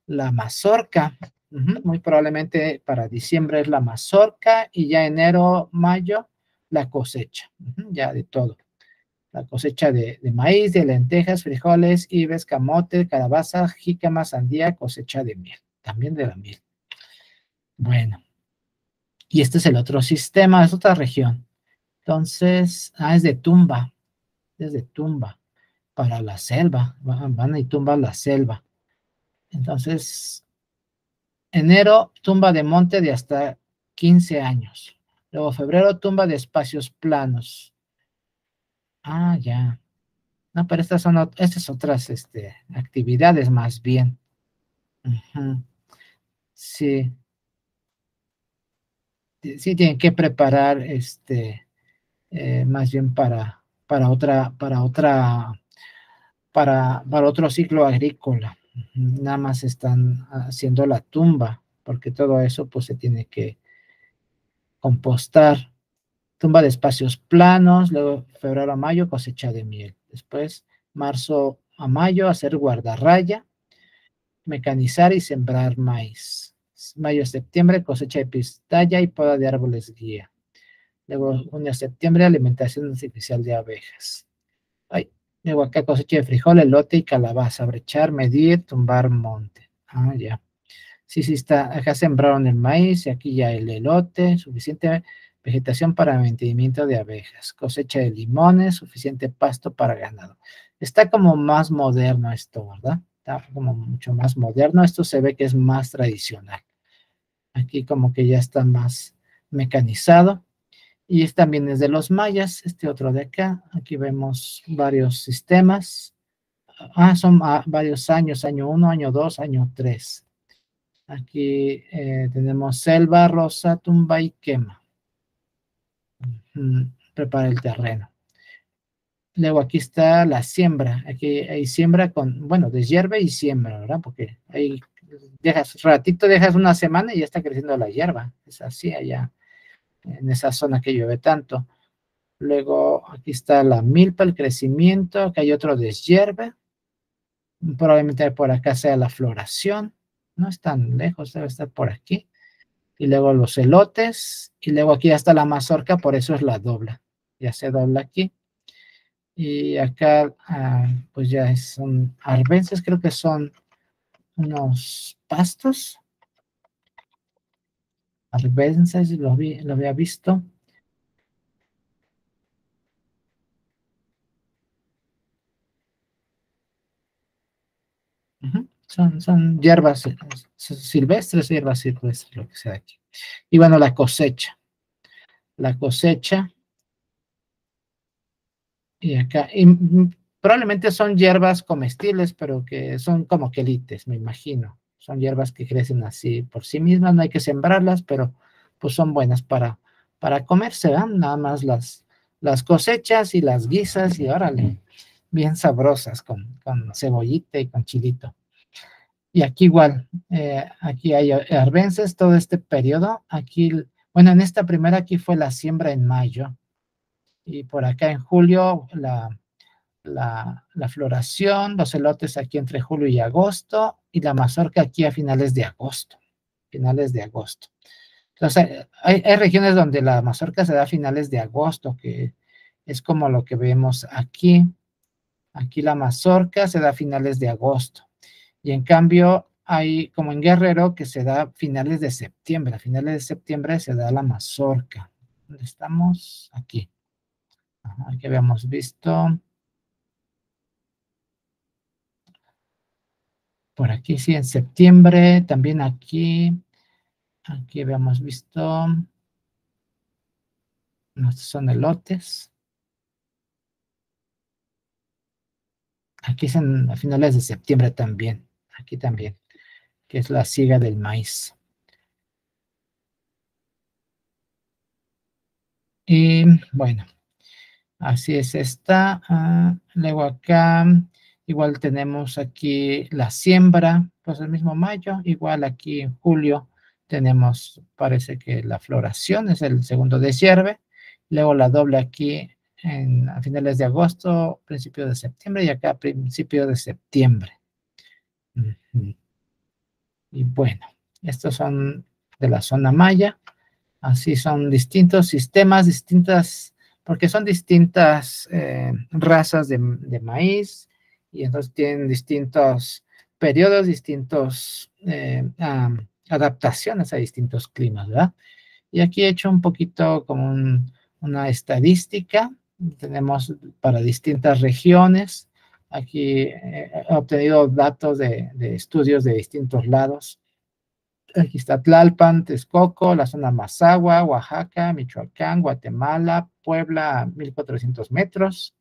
la mazorca, muy probablemente para diciembre es la mazorca, y ya enero, mayo, la cosecha, ya de todo. La cosecha de maíz, de lentejas, frijoles, ibes, camote, calabaza, jícama, sandía, cosecha de miel, también de la miel. Bueno, y este es el otro sistema, es otra región. Entonces, es de tumba, para la selva, van y tumban la selva. Entonces, enero, tumba de monte de hasta 15 años. Luego, febrero, tumba de espacios planos. Ah, ya. No, pero estas otras actividades más bien. Sí, sí tienen que preparar más bien para otro ciclo agrícola. Nada más están haciendo la tumba, porque todo eso pues se tiene que compostar. Tumba de espacios planos, luego febrero a mayo cosecha de miel. Después marzo a mayo hacer guardarraya, mecanizar y sembrar maíz. Mayo a septiembre cosecha de pistalla y poda de árboles guía. Luego junio a septiembre alimentación artificial de abejas. Ay, luego acá cosecha de frijol, elote y calabaza, brechar, medir, tumbar monte. Ah, ya. Sí, está. Acá sembraron el maíz y aquí ya el elote, suficiente vegetación para mantenimiento de abejas, cosecha de limones, suficiente pasto para ganado. Está como más moderno esto, ¿verdad? Está como mucho más moderno. Esto se ve que es más tradicional. Aquí como que ya está más mecanizado. Y también es de los mayas, este otro de acá. Aquí vemos varios sistemas. Son varios años, año 1, año 2, año 3. Aquí tenemos selva, rosa, tumba y quema. Prepara el terreno. Luego aquí está la siembra. Aquí hay siembra bueno, deshierve y siembra, ¿verdad? Porque ahí dejas una semana y ya está creciendo la hierba. Es así allá, en esa zona que llueve tanto. Luego aquí está la milpa, el crecimiento, acá hay otro deshierve, probablemente por acá sea la floración, no es tan lejos, debe estar por aquí, y luego los elotes, y luego aquí ya está la mazorca, por eso es la dobla, ya se dobla aquí, y acá pues ya son arbences, creo que son unos pastos, arbences, lo había visto. Son hierbas silvestres, hierbas silvestres, lo que sea aquí. Y bueno, la cosecha, y acá, probablemente son hierbas comestibles, pero que son como quelites, me imagino. Son hierbas que crecen así por sí mismas, no hay que sembrarlas, pero pues son buenas para comerse, ¿verdad? Nada más las cosechas y las guisas, y órale, bien sabrosas con cebollita y con chilito. Y aquí igual, aquí hay arbences todo este periodo. Aquí, bueno, en esta primera aquí fue la siembra en mayo. Y por acá en julio la floración, los elotes aquí entre julio y agosto, y la mazorca aquí a finales de agosto. Finales de agosto. Entonces, hay regiones donde la mazorca se da a finales de agosto, que es como lo que vemos aquí. Aquí la mazorca se da a finales de agosto. Y en cambio, hay como en Guerrero que se da a finales de septiembre. A finales de septiembre se da la mazorca. ¿Dónde estamos? Aquí. Ajá, aquí habíamos visto. Por aquí sí, en septiembre. También aquí. Aquí habíamos visto. Estos son elotes. Aquí es a finales de septiembre también. Aquí también. Que es la siega del maíz. Y bueno. Así es esta. Luego acá, igual tenemos aquí la siembra, pues el mismo mayo. Igual aquí en julio tenemos, parece que la floración es el segundo deshierde. Luego la doble aquí a finales de agosto, principio de septiembre, y acá principio de septiembre. Y bueno, estos son de la zona maya. Así son distintos sistemas, porque son distintas razas de maíz, y entonces tienen distintos periodos, distintos adaptaciones a distintos climas, ¿verdad? Y aquí he hecho un poquito como una estadística. Tenemos para distintas regiones. Aquí he obtenido datos de estudios de distintos lados. Aquí está Tlalpan, Texcoco, la zona Mazahua, Oaxaca, Michoacán, Guatemala, Puebla a 1400 metros,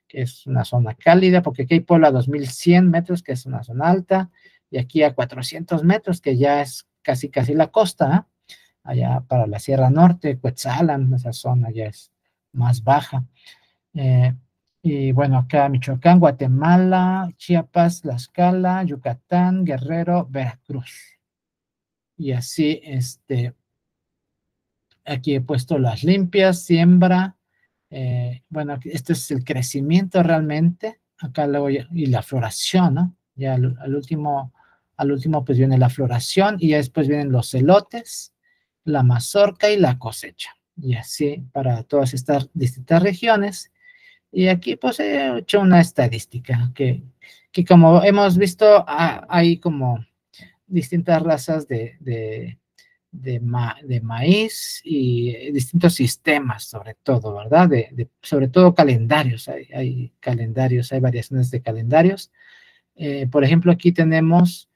que es una zona cálida, porque aquí hay Puebla a 2100 metros, que es una zona alta, y aquí a 400 metros, que ya es casi la costa, allá para la Sierra Norte, Cuetzalan, esa zona ya es más baja. Eh, y bueno, acá Michoacán, Guatemala, Chiapas, Tlaxcala, Yucatán, Guerrero, Veracruz. Y así, aquí he puesto las limpias, siembra. Bueno, este es el crecimiento realmente. Acá luego y la floración, ¿no? Ya al último pues viene la floración, y ya después vienen los elotes, la mazorca y la cosecha. Y así para todas estas distintas regiones. Y aquí pues he hecho una estadística que como hemos visto, hay como distintas razas de maíz, y distintos sistemas, sobre todo, ¿verdad? Sobre todo calendarios, hay calendarios, hay variaciones de calendarios. Por ejemplo, aquí tenemos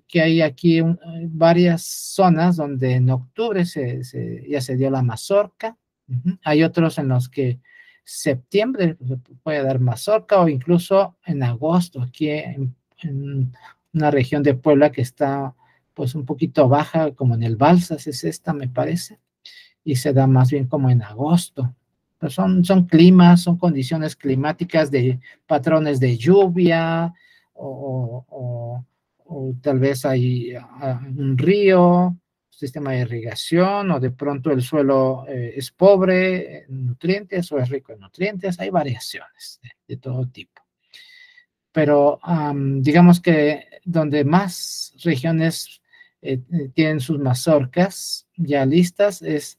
que hay aquí varias zonas donde en octubre ya se dio la mazorca. Hay otros en los que septiembre se puede dar mazorca, o incluso en agosto, aquí en una región de Puebla que está pues un poquito baja, como en el Balsas es esta, me parece, y se da más bien como en agosto. Pero son climas, son condiciones climáticas de patrones de lluvia, o tal vez hay un río, sistema de irrigación, o de pronto el suelo es pobre en nutrientes o es rico en nutrientes. Hay variaciones de todo tipo. Pero digamos que donde más regiones tienen sus mazorcas ya listas es,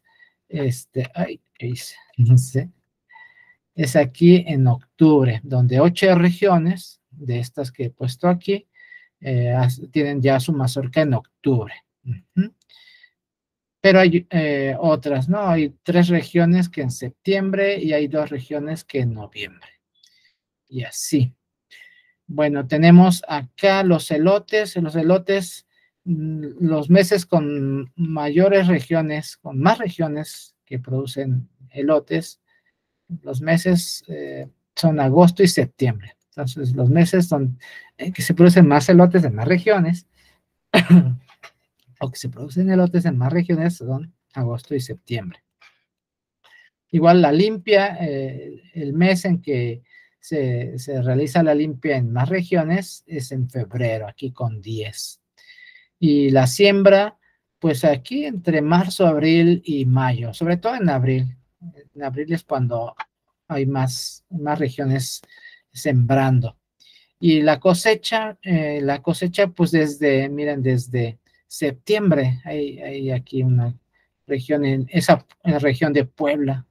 ay, ¿qué hice? No sé, es aquí en octubre, donde 8 regiones de estas que he puesto aquí tienen ya su mazorca en octubre. Pero hay otras, ¿no? Hay 3 regiones que en septiembre y hay 2 regiones que en noviembre. Y así. Bueno, tenemos acá los elotes. Los elotes, los meses con mayores regiones, con más regiones que producen elotes, los meses son agosto y septiembre. Entonces, los meses que se producen más elotes en más regiones, o que se producen elotes en más regiones, son agosto y septiembre. Igual la limpia, el mes en que se realiza la limpia en más regiones es en febrero, aquí con 10. Y la siembra, pues aquí entre marzo, abril y mayo, sobre todo en abril. En abril es cuando hay más regiones sembrando. Y la cosecha, pues miren, desde septiembre, hay aquí una región, en la región de Puebla,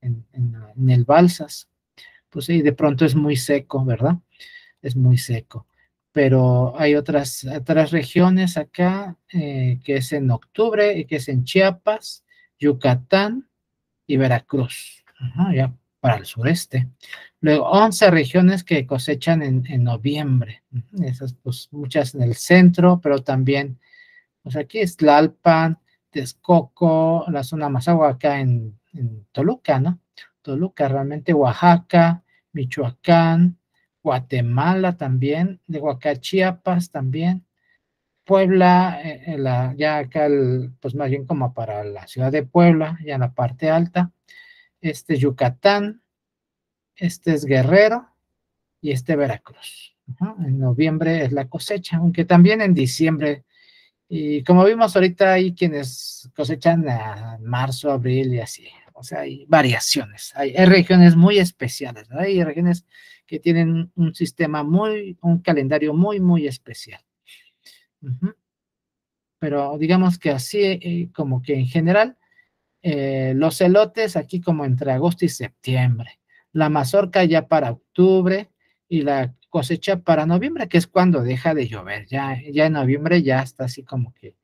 en el Balsas, pues sí, de pronto es muy seco, ¿verdad? Es muy seco. Pero hay otras regiones acá, que es en octubre, y que es en Chiapas, Yucatán y Veracruz. Ajá, ya para el sureste. Luego, 11 regiones que cosechan en noviembre. Esas, pues, muchas en el centro, pero también, pues aquí es Tlalpan, Texcoco, la zona Mazahua acá en Toluca, ¿no? Toluca, realmente Oaxaca, Michoacán, Guatemala también, de Oaxaca, Chiapas también, Puebla, ya acá, pues más bien como para la ciudad de Puebla, ya en la parte alta, Yucatán, es Guerrero y Veracruz. En noviembre es la cosecha, aunque también en diciembre. Y como vimos ahorita, hay quienes cosechan a marzo, abril y así. O sea, hay variaciones. Hay regiones muy especiales, ¿no? Hay regiones que tienen un calendario muy, muy especial. Pero digamos que así, como que en general, los elotes aquí como entre agosto y septiembre. La mazorca ya para octubre y la cosecha para noviembre, que es cuando deja de llover. Ya en noviembre ya está así como que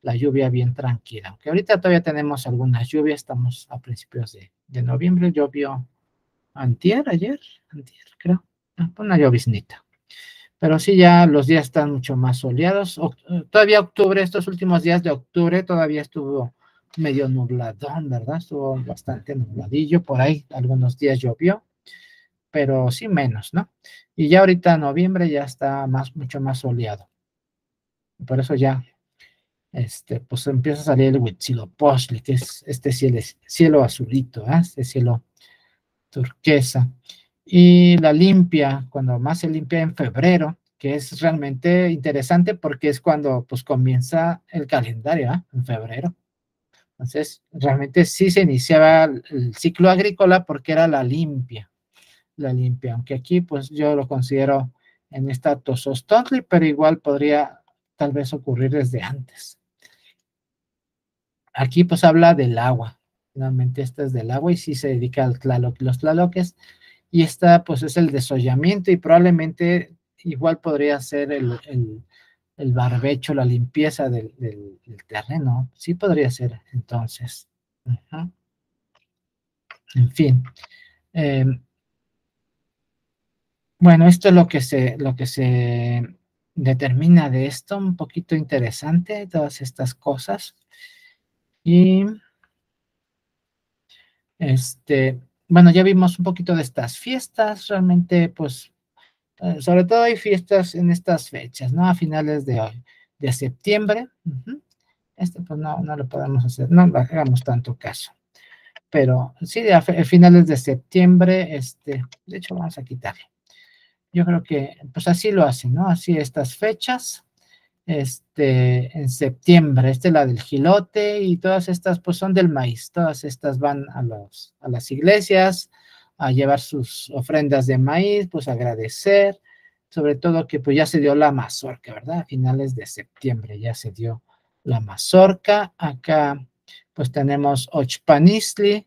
la lluvia bien tranquila. Aunque ahorita todavía tenemos algunas lluvias, estamos a principios de noviembre. Llovió ayer, creo. Una lloviznita. Pero sí, ya los días están mucho más soleados. Todavía octubre, estos últimos días de octubre, todavía estuvo medio nubladón, ¿verdad? Estuvo bastante nubladillo, por ahí algunos días llovió, pero sí menos, ¿no? Y ya ahorita noviembre ya está mucho más soleado. Por eso ya, pues empieza a salir el Huitzilopochtli, que es este cielo azulito, ¿eh? Este cielo turquesa. Y la limpia, cuando más se limpia en febrero, que es realmente interesante porque es cuando pues comienza el calendario, ¿eh? En febrero. Entonces, realmente sí se iniciaba el ciclo agrícola porque era la limpia, aunque aquí pues yo lo considero en esta Tozostontli, pero igual podría tal vez ocurrir desde antes. Aquí pues habla del agua, finalmente esta es del agua y sí se dedica al Tlaloc, los Tlaloques, y esta pues es el desollamiento y probablemente igual podría ser el barbecho, la limpieza del terreno, sí podría ser entonces. En fin. Bueno, esto es lo que se determina de esto, un poquito interesante, todas estas cosas. Y bueno, ya vimos un poquito de estas fiestas, realmente, pues, sobre todo hay fiestas en estas fechas, ¿no? A finales de septiembre. Pues no lo podemos hacer, no le hagamos tanto caso. Pero sí, a finales de septiembre, de hecho, vamos a quitarlo. Yo creo que, pues así lo hacen, ¿no? Así estas fechas, en septiembre. Esta es la del jilote y todas estas pues son del maíz. Todas estas van a las iglesias a llevar sus ofrendas de maíz, pues agradecer, sobre todo que pues ya se dio la mazorca, ¿verdad? A finales de septiembre ya se dio la mazorca. Acá pues tenemos Ochpanistli,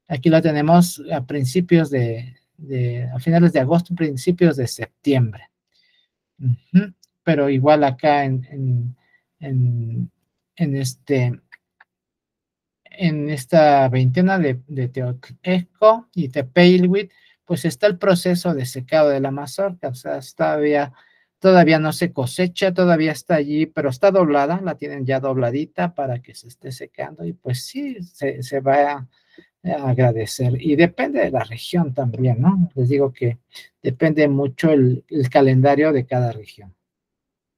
aquí lo tenemos a principios a finales de agosto, principios de septiembre. Pero igual acá en, en esta veintena de Teoteco y Tepeilhuit, pues está el proceso de secado de la mazorca, o sea, todavía no se cosecha, todavía está allí, pero está doblada, la tienen ya dobladita para que se esté secando y pues sí, se va a agradecer. Y depende de la región también, ¿no? Les digo que depende mucho el calendario de cada región.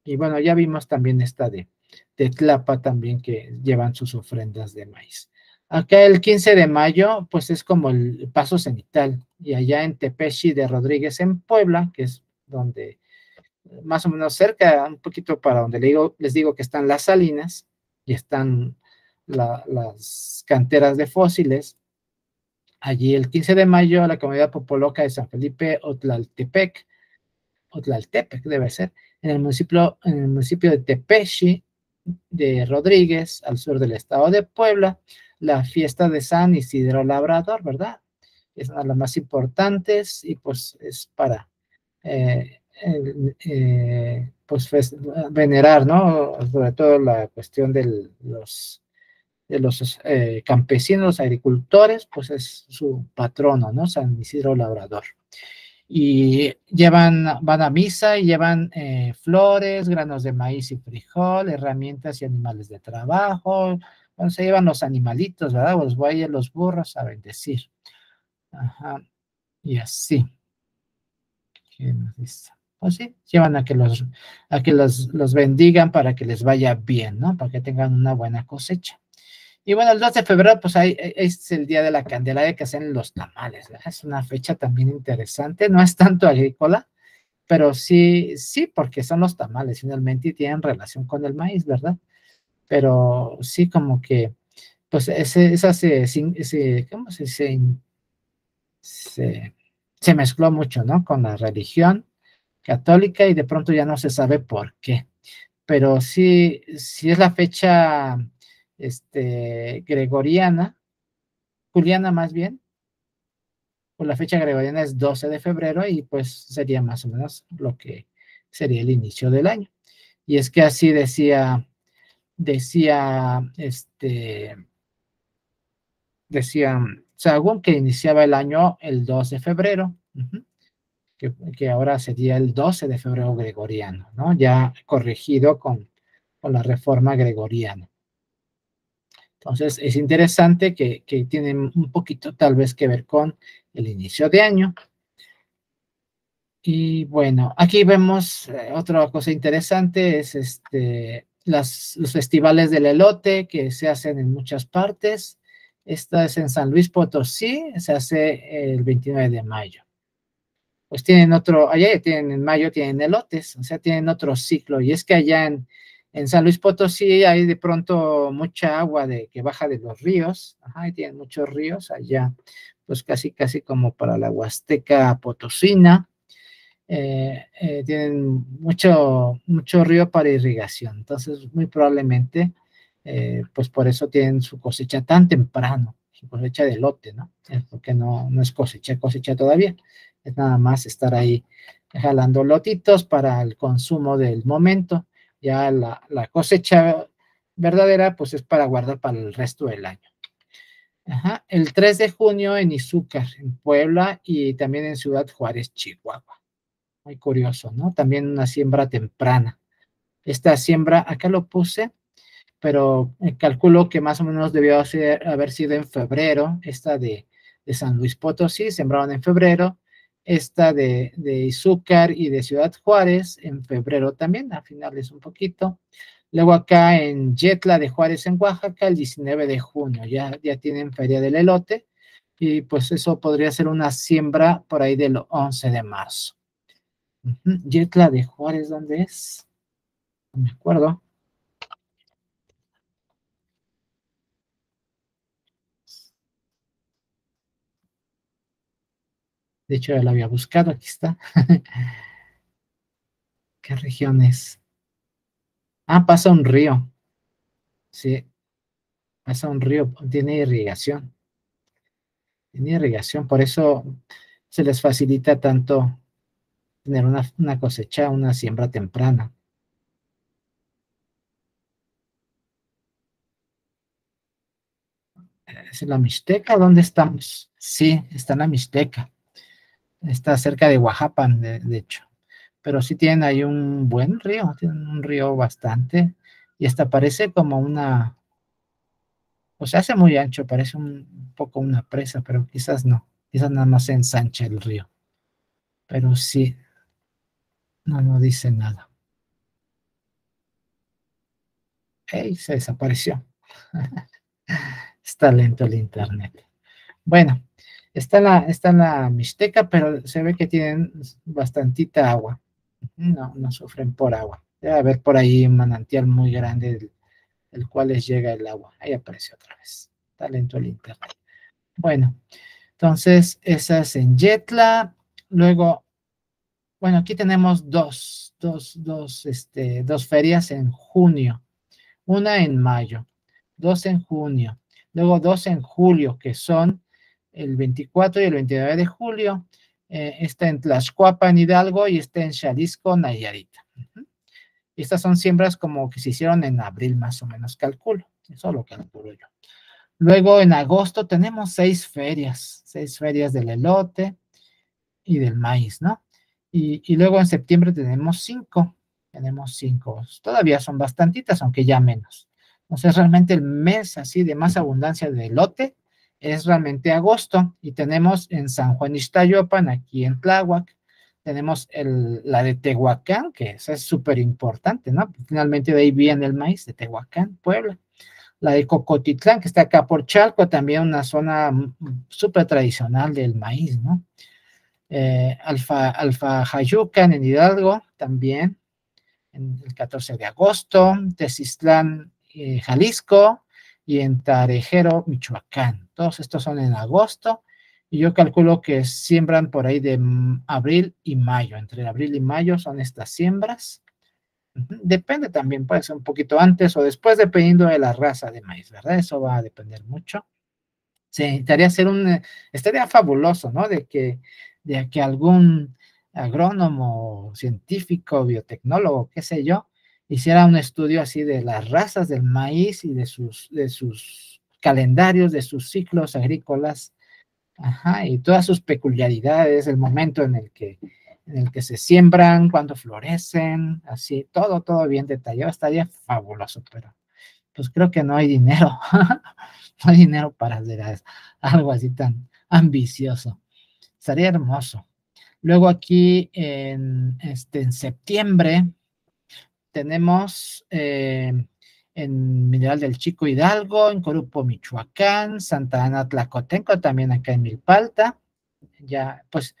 Y bueno, ya vimos también esta de Tlapa también que llevan sus ofrendas de maíz. Acá el 15 de mayo, pues es como el paso cenital. Y allá en Tepeshi de Rodríguez, en Puebla, que es donde, más o menos cerca, un poquito para donde les digo que están las salinas y están las canteras de fósiles. Allí el 15 de mayo, la comunidad popoloca de San Felipe Otlaltepec debe ser, en el municipio de Tepeshi de Rodríguez, al sur del estado de Puebla, la fiesta de San Isidro Labrador, ¿verdad? Es una de las más importantes y pues es para pues venerar, ¿no? Sobre todo la cuestión de los campesinos, agricultores, pues es su patrono, ¿no? San Isidro Labrador. Y van a misa y llevan flores, granos de maíz y frijol, herramientas y animales de trabajo. Bueno, se llevan los animalitos, ¿verdad? Los bueyes, los burros a bendecir. Ajá. Y así. Pues sí, llevan a que los bendigan para que les vaya bien, ¿no? Para que tengan una buena cosecha. Y bueno, el 2 de febrero, pues ahí es el día de la Candelaria que hacen los tamales, ¿verdad? Es una fecha también interesante, no es tanto agrícola, pero sí, porque son los tamales finalmente y tienen relación con el maíz, ¿verdad? Pero sí como que, pues ¿cómo se mezcló mucho, ¿no? Con la religión católica y de pronto ya no se sabe por qué. Pero sí es la fecha, gregoriana, juliana más bien, pues la fecha gregoriana es 12 de febrero y pues sería más o menos lo que sería el inicio del año. Y es que así decía Sahagún que iniciaba el año el 2 de febrero, que ahora sería el 12 de febrero gregoriano, ¿no? Ya corregido con la reforma gregoriana. Entonces, es interesante que tienen un poquito tal vez que ver con el inicio de año. Y bueno, aquí vemos otra cosa interesante, es los festivales del elote que se hacen en muchas partes. Esta es en San Luis Potosí, se hace el 29 de mayo. Pues allá en mayo tienen elotes, o sea, tienen otro ciclo. Y es que allá en San Luis Potosí hay de pronto mucha agua que baja de los ríos, y tienen muchos ríos allá, pues casi como para la Huasteca Potosina. Tienen mucho río para irrigación, entonces muy probablemente, pues por eso tienen su cosecha tan temprano, su cosecha de elote, ¿no? Porque no es cosecha todavía, es nada más estar ahí jalando lotitos para el consumo del momento. Ya la cosecha verdadera, pues es para guardar para el resto del año. El 3 de junio en Izúcar, en Puebla, y también en Ciudad Juárez, Chihuahua. Muy curioso, ¿no? También una siembra temprana. Esta siembra, acá lo puse, pero calculo que más o menos debió haber sido en febrero. Esta de San Luis Potosí, sembraron en febrero. Esta de Izúcar y de Ciudad Juárez, en febrero también, a finales un poquito. Luego acá en Yetla de Juárez, en Oaxaca, el 19 de junio, ya tienen Feria del Elote, y pues eso podría ser una siembra por ahí del 11 de marzo. Yetla de Juárez, ¿dónde es? no me acuerdo. De hecho, ya lo había buscado, aquí está. ¿Qué región es? Ah, pasa un río. Sí, pasa un río, tiene irrigación. Tiene irrigación, por eso se les facilita tanto tener una cosecha, una siembra temprana. ¿Es en la Mixteca? ¿Dónde estamos? Sí, está en la Mixteca. Está cerca de Oaxaca, de hecho. Pero sí tienen ahí un buen río, tienen un río bastante. Y hasta parece como una, o sea, hace muy ancho, parece un poco una presa, pero quizás no. Quizás nada más se ensancha el río. Pero sí, no dice nada. ¡Ey! Se desapareció. Está lento el internet. Bueno, está la Mixteca, pero se ve que tienen bastantita agua. No sufren por agua. Debe haber por ahí un manantial muy grande el cual les llega el agua. Ahí aparece otra vez. Está lento el internet. Bueno, entonces esa es en Yetla. Luego, bueno, aquí tenemos dos ferias en junio. Una en mayo, dos en junio, luego dos en julio, que son el 24 y el 29 de julio. Está en Tlaxcuapan, Hidalgo, y está en Jalisco, Nayarit. Y estas son siembras como que se hicieron en abril, más o menos, calculo. Eso lo calculo yo. Luego en agosto tenemos seis ferias del elote y del maíz, ¿no? Y luego en septiembre tenemos cinco. Todavía son bastantitas, aunque ya menos. Entonces realmente el mes así de más abundancia de elote es realmente agosto. Y tenemos en San Juan Ixtayopan, aquí en Tláhuac, tenemos la de Tehuacán, que esa es súper importante, ¿no? Finalmente de ahí viene el maíz de Tehuacán, Puebla. La de Cocotitlán, que está acá por Chalco, también una zona súper tradicional del maíz, ¿no? Alfa Jayucan en Hidalgo, también, en el 14 de agosto, Tezistlán, Jalisco, y en Tarejero, Michoacán. Todos estos son en agosto, y yo calculo que siembran por ahí de abril y mayo. Entre abril y mayo son estas siembras. Depende también, puede ser un poquito antes o después, dependiendo de la raza de maíz, ¿verdad? Eso va a depender mucho. Sí, estaría fabuloso, ¿no? De que algún agrónomo, científico, biotecnólogo, qué sé yo, hiciera un estudio así de las razas del maíz y de sus calendarios, de sus ciclos agrícolas, ajá, y todas sus peculiaridades, el momento en el que se siembran, cuando florecen, así, todo bien detallado, estaría fabuloso, pero pues creo que no hay dinero, no hay dinero para hacer algo así tan ambicioso. Estaría hermoso. Luego aquí en septiembre tenemos en Mineral del Chico Hidalgo, en Corupo, Michoacán, Santa Ana Tlacotenco, también acá en Milpalta. Ya, pues,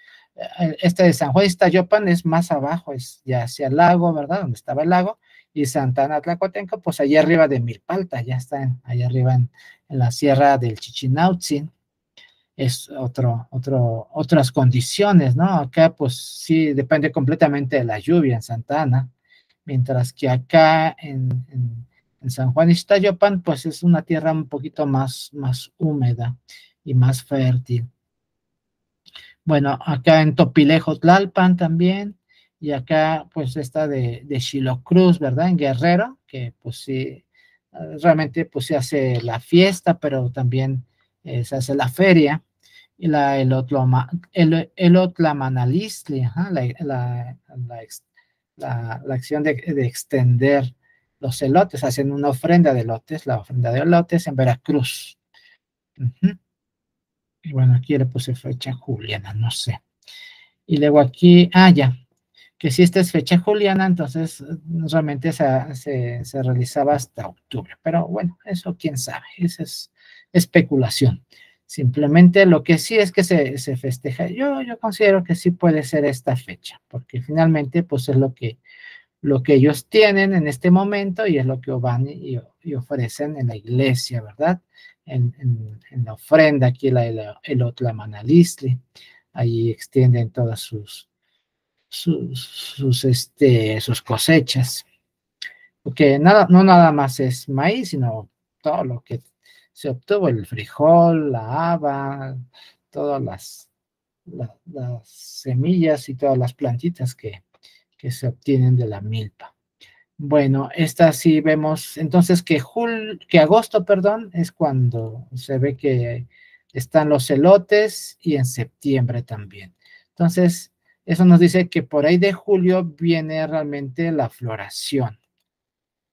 este de San Juan Iztayopan es más abajo, es ya hacia el lago, ¿verdad? Donde estaba el lago, y Santa Ana Tlacotenco, pues allá arriba de Milpalta, ya está allá arriba en la sierra del Chichinautzin. Es otras condiciones, ¿no? Acá, pues sí, depende completamente de la lluvia en Santa Ana, mientras que acá en San Juan Iztayopan, pues es una tierra un poquito más húmeda y más fértil. Bueno, acá en Topilejo, Tlalpan también, y acá pues está de Xilocruz, ¿verdad? En Guerrero, que pues sí, realmente pues se hace la fiesta, pero también se hace la feria, y la Elotlamanalistli, ajá, la acción de extender los elotes, hacen una ofrenda de elotes, la ofrenda de elotes en Veracruz. Ujú. Y bueno, aquí le puse fecha juliana, no sé. Y luego aquí, ya, que si esta es fecha juliana, entonces realmente se realizaba hasta octubre. Pero bueno, eso quién sabe, esa es especulación. Simplemente lo que sí es que se festeja. Yo considero que sí puede ser esta fecha, porque finalmente pues es lo que lo que ellos tienen en este momento y es lo que van y ofrecen en la iglesia, ¿verdad? En la ofrenda, aquí el Otlamanalistli, ahí extienden todas sus cosechas, porque no nada más es maíz, sino todo lo que se obtuvo, el frijol, la haba, todas las semillas y todas las plantitas que se obtienen de la milpa. Bueno, esta sí vemos entonces que agosto, perdón, es cuando se ve que están los elotes y en septiembre también. Entonces, eso nos dice que por ahí de julio viene realmente la floración.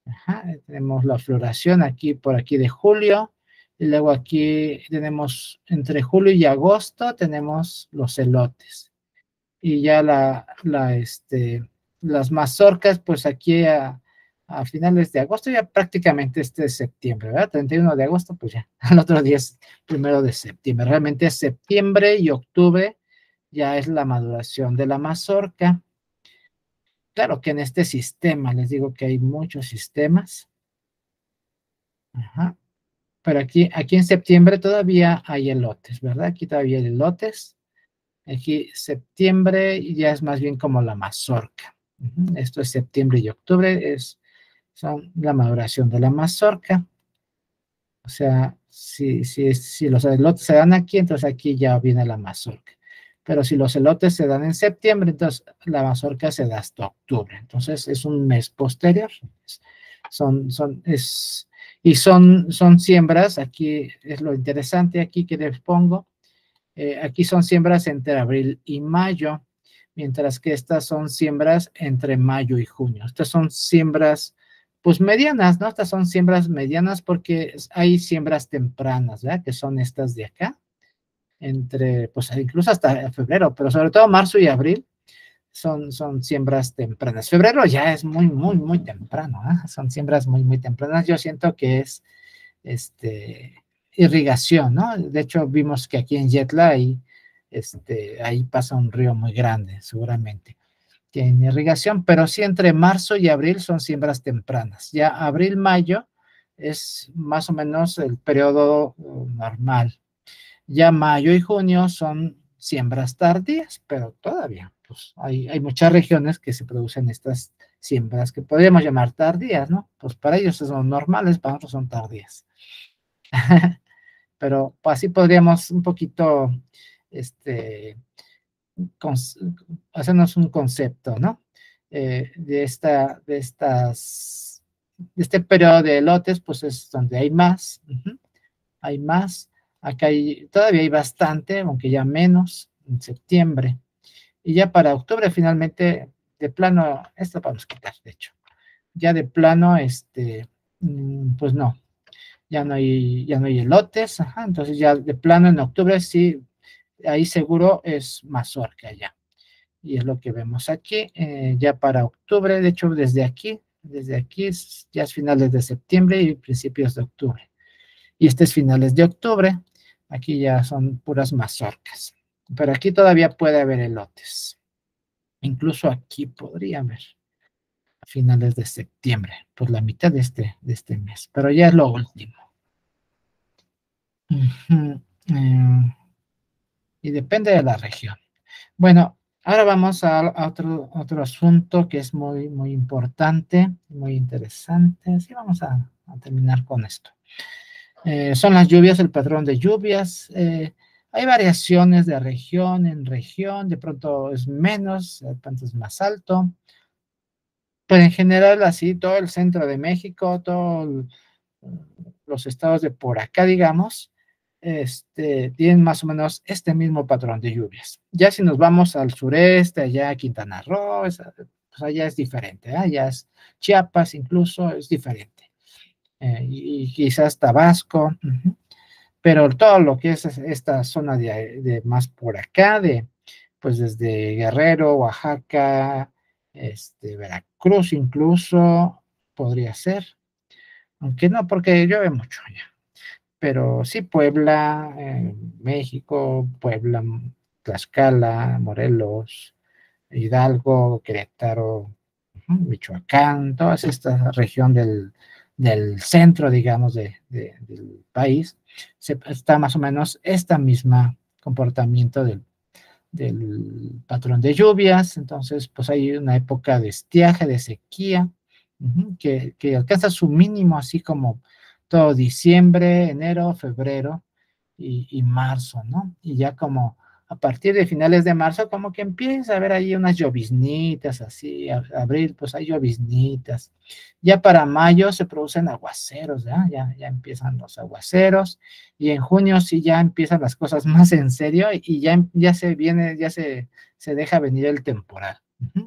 Ajá, tenemos la floración aquí, por aquí de julio, y luego aquí tenemos entre julio y agosto tenemos los elotes. Y ya las mazorcas, pues aquí a finales de agosto, ya prácticamente este es septiembre, ¿verdad? 31 de agosto, pues ya, al otro día es 1 de septiembre. Realmente es septiembre y octubre ya es la maduración de la mazorca. Claro que en este sistema, les digo que hay muchos sistemas. Ajá. Pero aquí en septiembre todavía hay elotes, ¿verdad? Aquí todavía hay elotes. Aquí septiembre ya es más bien como la mazorca. Esto es septiembre y octubre, son la maduración de la mazorca. O sea, si los elotes se dan aquí, entonces aquí ya viene la mazorca. Pero si los elotes se dan en septiembre, entonces la mazorca se da hasta octubre. Entonces es un mes posterior. Son, son, es, y son siembras, aquí es lo interesante aquí que les pongo. Aquí son siembras entre abril y mayo, mientras que estas son siembras entre mayo y junio. Estas son siembras, pues medianas, ¿no? Estas son siembras medianas porque hay siembras tempranas, ¿verdad? Que son estas de acá, pues incluso hasta febrero, pero sobre todo marzo y abril son siembras tempranas. Febrero ya es muy, muy, muy temprano, ¿eh? Son siembras muy, muy tempranas. Yo siento que es, irrigación, ¿no? De hecho, vimos que aquí en Yetla ahí pasa un río muy grande, seguramente, tiene irrigación, pero sí entre marzo y abril son siembras tempranas. Ya abril, mayo es más o menos el periodo normal. Ya mayo y junio son siembras tardías, pero todavía, pues hay muchas regiones que se producen estas siembras que podríamos llamar tardías, ¿no? Pues para ellos son normales, para nosotros son tardías. Pero pues, así podríamos un poquito hacernos un concepto, ¿no? De este periodo de lotes, pues es donde hay más, hay más. Acá todavía hay bastante, aunque ya menos, en septiembre. Y ya para octubre, finalmente, de plano, esto podemos quitar, de hecho. Ya de plano, pues no, ya no hay elotes, ajá, entonces ya de plano en octubre sí, ahí seguro es mazorca ya. Y es lo que vemos aquí, ya para octubre, de hecho desde aquí ya es finales de septiembre y principios de octubre. Y este es finales de octubre, aquí ya son puras mazorcas. Pero aquí todavía puede haber elotes. Incluso aquí podría haber a finales de septiembre, por la mitad de este mes. Pero ya es lo último. Y depende de la región. Bueno, ahora vamos a otro asunto que es muy, muy importante, muy interesante. Sí, vamos a terminar con esto. Son las lluvias, el patrón de lluvias. Hay variaciones de región en región, de pronto es menos, de pronto es más alto. Pero en general, así, todo el centro de México, todos los estados de por acá, digamos, tienen más o menos este mismo patrón de lluvias. Ya si nos vamos al sureste, allá a Quintana Roo, pues allá es diferente, allá es Chiapas incluso, es diferente. Y quizás Tabasco, pero todo lo que es esta zona más por acá, pues desde Guerrero, Oaxaca, Veracruz incluso, podría ser, aunque no, porque llueve mucho allá. Pero sí, Puebla, México, Puebla, Tlaxcala, Morelos, Hidalgo, Querétaro, Michoacán, toda esta región del centro, digamos, del país, está más o menos este mismo comportamiento del patrón de lluvias. Entonces pues hay una época de estiaje, de sequía, que alcanza su mínimo así como todo diciembre, enero, febrero y marzo, ¿no? Y ya como a partir de finales de marzo, como que empieza a haber ahí unas lloviznitas, así, abril, pues hay lloviznitas. Ya para mayo se producen aguaceros, ¿ya? Ya empiezan los aguaceros, y en junio sí ya empiezan las cosas más en serio, y ya se viene, se deja venir el temporal.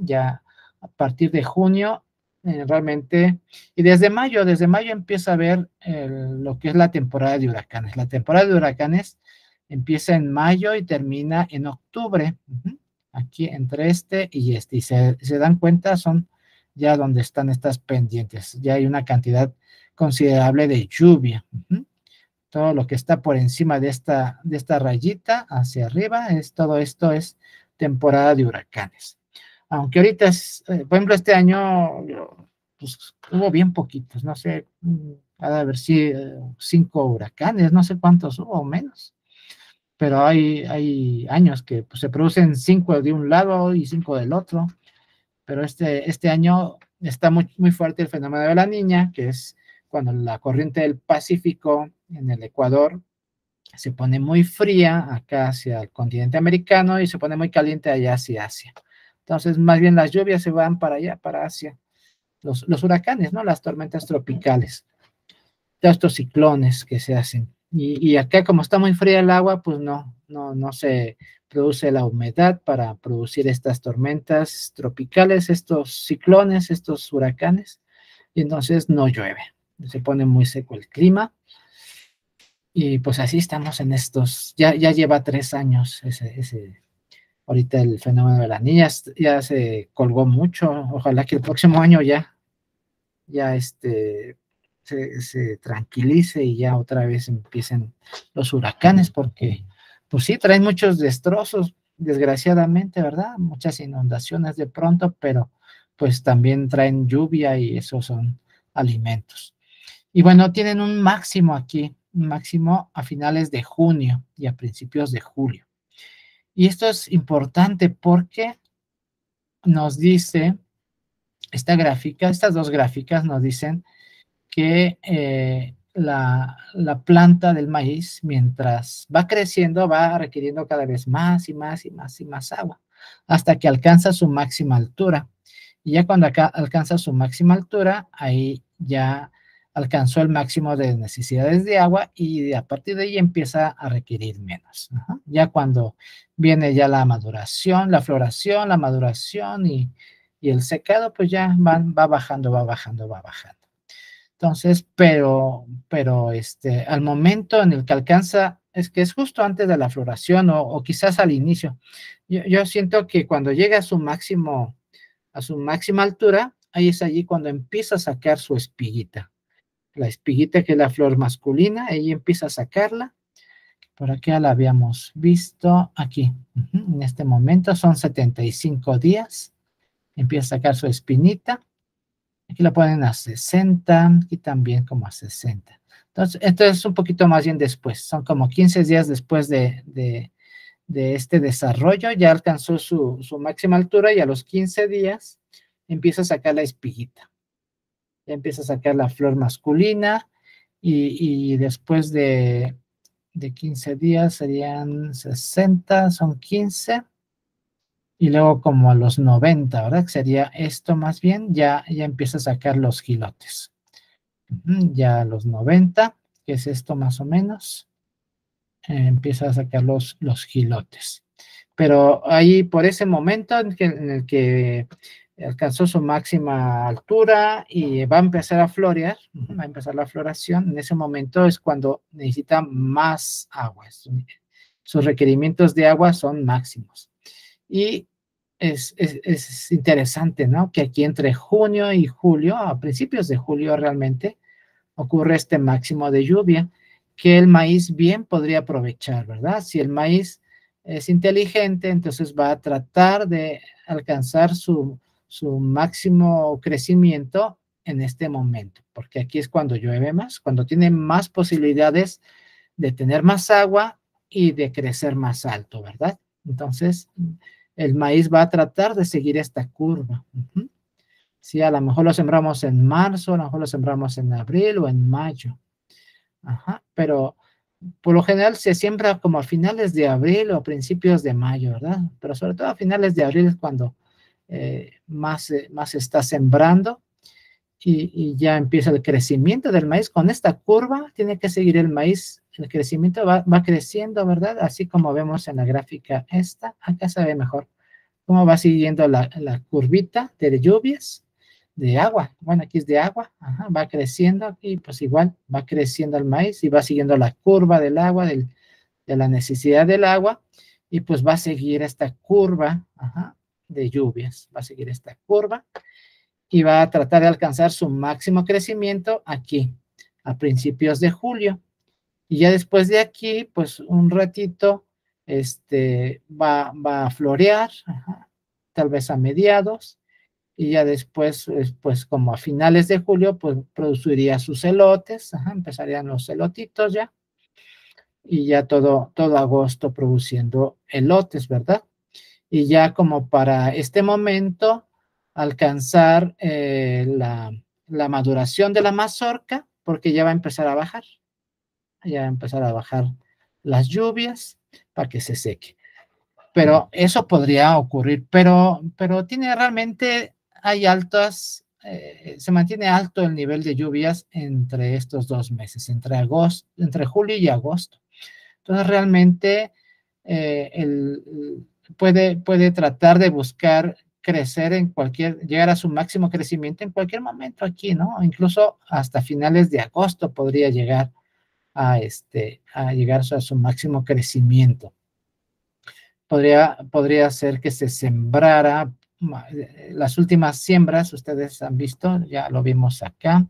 Ya a partir de junio, realmente, y desde mayo empieza a ver lo que es la temporada de huracanes. La temporada de huracanes empieza en mayo y termina en octubre. Aquí entre este y este, y se dan cuenta, son ya donde están estas pendientes, ya hay una cantidad considerable de lluvia. Todo lo que está por encima de esta rayita hacia arriba, todo esto es temporada de huracanes. Aunque ahorita, por ejemplo, este año, pues, hubo bien poquitos, no sé, ha de haber si 5 huracanes, no sé cuántos hubo o menos, pero hay años que pues, se producen 5 de un lado y 5 del otro, pero este año está muy fuerte el fenómeno de la Niña, que es cuando la corriente del Pacífico en el Ecuador se pone muy fría acá hacia el continente americano y se pone muy caliente allá hacia Asia. Entonces, más bien las lluvias se van para allá, para Asia. Los huracanes, ¿no? Las tormentas tropicales, todos estos ciclones que se hacen. Y acá, como está muy fría el agua, pues no se produce la humedad para producir estas tormentas tropicales, estos ciclones, estos huracanes, y entonces no llueve. Se pone muy seco el clima. Y pues así estamos en estos, ya lleva 3 años ahorita el fenómeno de la niña, ya se colgó mucho. Ojalá que el próximo año ya se tranquilice y ya otra vez empiecen los huracanes, porque pues sí, traen muchos destrozos, desgraciadamente, ¿verdad? Muchas inundaciones de pronto, pero pues también traen lluvia y esos son alimentos. Y bueno, tienen un máximo aquí, un máximo a finales de junio y a principios de julio. Y esto es importante porque nos dice esta gráfica, estas dos gráficas nos dicen que la planta del maíz, mientras va creciendo, va requiriendo cada vez más y más y más y más agua, hasta que alcanza su máxima altura. Y ya cuando acá alcanza su máxima altura, ahí ya alcanzó el máximo de necesidades de agua, y a partir de ahí empieza a requerir menos. Ya cuando viene ya la maduración, la floración, la maduración y el secado, pues ya va bajando, va bajando, va bajando. Entonces, pero al momento en el que alcanza, es que es justo antes de la floración o quizás al inicio. Yo siento que cuando llega a su máxima altura, ahí es allí cuando empieza a sacar su espiguita. La espiguita, que es la flor masculina, ahí empieza a sacarla. Por aquí ya la habíamos visto, aquí, en este momento son 75 días, empieza a sacar su espinita. Aquí la ponen a 60, aquí también como a 60. Entonces, esto es un poquito más bien después, son como 15 días después de este desarrollo, ya alcanzó su máxima altura, y a los 15 días empieza a sacar la espiguita. Ya empieza a sacar la flor masculina, y después de 15 días serían 60, son 15, y luego como a los 90, ¿verdad? Que sería esto más bien, ya empieza a sacar los gilotes. Ya a los 90, que es esto más o menos, empieza a sacar los gilotes. Pero ahí, por ese momento en el que alcanzó su máxima altura y va a empezar a florear, va a empezar la floración, en ese momento es cuando necesita más agua. Sus requerimientos de agua son máximos. Y es interesante, ¿no? Que aquí entre junio y julio, a principios de julio realmente, ocurre este máximo de lluvia que el maíz bien podría aprovechar, ¿verdad? Si el maíz es inteligente, entonces va a tratar de alcanzar su su máximo crecimiento en este momento, porque aquí es cuando llueve más, cuando tiene más posibilidades de tener más agua y de crecer más alto, ¿verdad? Entonces, el maíz va a tratar de seguir esta curva. Sí, a lo mejor lo sembramos en marzo, a lo mejor lo sembramos en abril o en mayo. Ajá, pero por lo general se siembra como a finales de abril o a principios de mayo, ¿verdad? Pero sobre todo a finales de abril es cuando más se está sembrando y ya empieza el crecimiento del maíz. Con esta curva tiene que seguir el maíz, el crecimiento va creciendo, ¿verdad? Así como vemos en la gráfica esta, acá se ve mejor cómo va siguiendo la curvita de lluvias, de agua. Bueno, aquí es de agua, ajá, va creciendo y pues igual va creciendo el maíz y va siguiendo la curva del agua, de la necesidad del agua y pues va a seguir esta curva, ajá, de lluvias, va a seguir esta curva y va a tratar de alcanzar su máximo crecimiento aquí, a principios de julio. Y ya después de aquí, pues un ratito, va a florear, ajá, tal vez a mediados, y ya después, pues como a finales de julio, pues produciría sus elotes, ajá, empezarían los elotitos ya, y ya todo agosto produciendo elotes, ¿verdad? Y ya como para este momento alcanzar la maduración de la mazorca, porque ya va a empezar a bajar, ya va a empezar a bajar las lluvias para que se seque. Pero eso podría ocurrir, pero tiene realmente, hay altas, se mantiene alto el nivel de lluvias entre estos 2 meses, entre julio y agosto. Entonces realmente puede tratar de buscar crecer llegar a su máximo crecimiento en cualquier momento aquí, ¿no? Incluso hasta finales de agosto podría llegar a llegar a su máximo crecimiento. Podría ser que se sembrara las últimas siembras, ustedes han visto, ya lo vimos acá,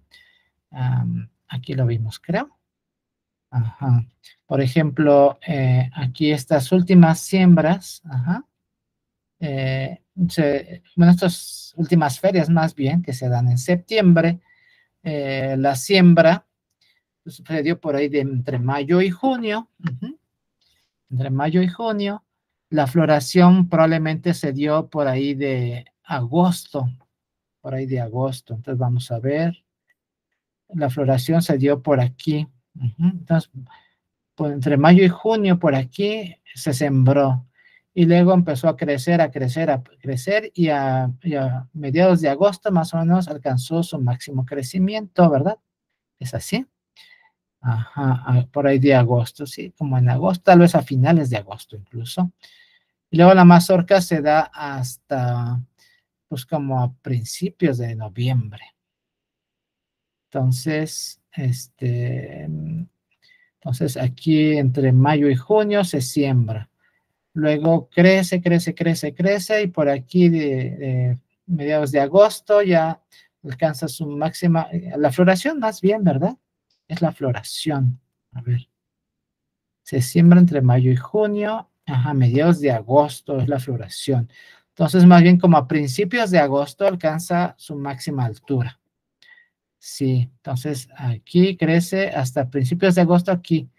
aquí lo vimos, creo. Ajá. Por ejemplo, aquí estas últimas siembras, ajá, bueno, estas últimas ferias más bien que se dan en septiembre, la siembra sucedió por ahí de entre mayo y junio, entre mayo y junio, la floración probablemente se dio por ahí de agosto, entonces vamos a ver, la floración se dio por aquí, entonces pues entre mayo y junio por aquí se sembró y luego empezó a crecer, y a mediados de agosto más o menos alcanzó su máximo crecimiento, ¿verdad? ¿Es así? Ajá, por ahí de agosto, sí, como en agosto, tal vez a finales de agosto incluso. Y luego la mazorca se da hasta, pues como a principios de noviembre. Entonces, entonces aquí entre mayo y junio se siembra. Luego crece y por aquí de mediados de agosto ya alcanza su máxima, la floración más bien, ¿verdad? Es la floración. A ver, se siembra entre mayo y junio, ajá, mediados de agosto es la floración. Entonces, más bien como a principios de agosto alcanza su máxima altura. Sí, entonces aquí crece hasta principios de agosto, aquí,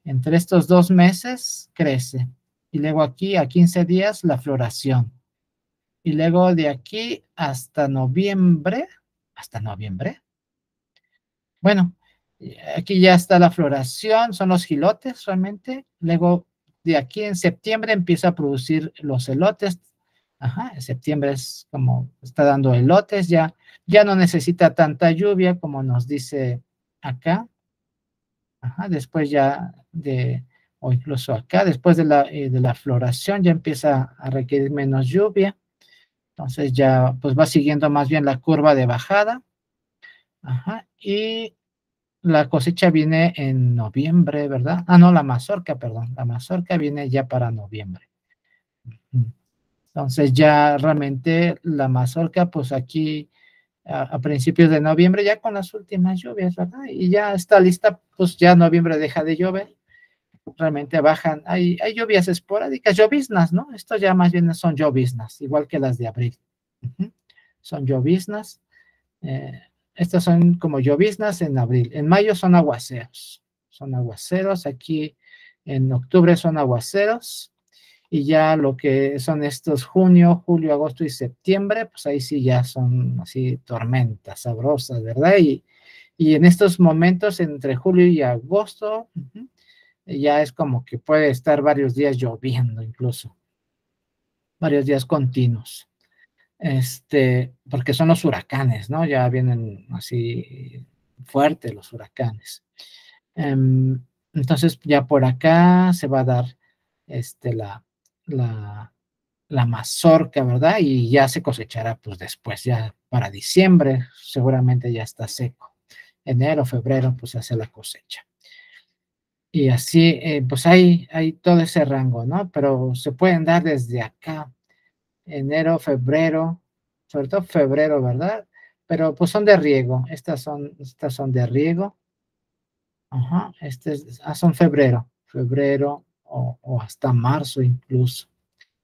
entre estos 2 meses crece. Y luego aquí a 15 días la floración. Y luego de aquí hasta noviembre, bueno, aquí ya está la floración, son los jilotes realmente. Luego de aquí en septiembre empieza a producir los elotes. Ajá, en septiembre es como está dando elotes, ya no necesita tanta lluvia como nos dice acá. Ajá, después o incluso acá, después de la floración ya empieza a requerir menos lluvia. Entonces ya pues va siguiendo más bien la curva de bajada. Ajá, y la cosecha viene en noviembre, ¿verdad? Ah, no, la mazorca, perdón. La mazorca viene ya para noviembre. Entonces ya realmente la mazorca, pues aquí a principios de noviembre, ya con las últimas lluvias, ¿verdad? Y ya está lista, pues ya noviembre deja de llover. Realmente bajan, hay lluvias esporádicas, lloviznas, ¿no? Esto ya más bien son lloviznas, igual que las de abril. son lloviznas. Estas son como lloviznas en abril. En mayo son aguaceros. Son aguaceros. Aquí en octubre son aguaceros. Y ya lo que son estos junio, julio, agosto y septiembre, pues ahí sí ya son así tormentas sabrosas, ¿verdad? Y en estos momentos, entre julio y agosto, ya es como que puede estar varios días lloviendo incluso, varios días continuos. Porque son los huracanes, ¿no? Ya vienen así fuertes los huracanes. Entonces ya por acá se va a dar la, la mazorca, ¿verdad? Y ya se cosechará pues después, ya para diciembre seguramente ya está seco. Enero, febrero, pues se hace la cosecha. Y así, pues hay todo ese rango, ¿no? Pero se pueden dar desde acá, enero, febrero, sobre todo febrero, ¿verdad? Pero pues son de riego, estas son de riego. Ajá, son febrero o hasta marzo incluso.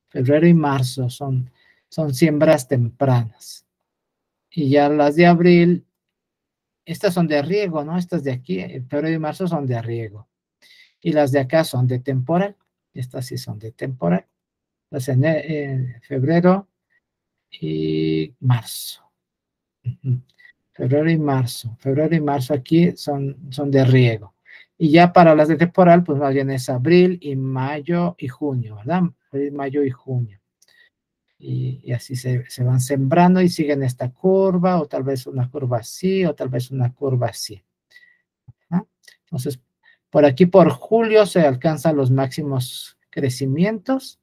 Febrero y marzo son siembras tempranas. Y ya las de abril, estas son de riego, ¿no? Estas de aquí, febrero y marzo son de riego. Y las de acá son de temporal. Estas sí son de temporal. Las en febrero y marzo. Febrero y marzo. Febrero y marzo aquí son de riego. Y ya para las de temporal, pues más bien es abril y mayo y junio, ¿verdad? Abril, mayo y junio. Y así se van sembrando y siguen esta curva, o tal vez una curva así, o tal vez una curva así, ¿no? Entonces, por aquí por julio se alcanzan los máximos crecimientos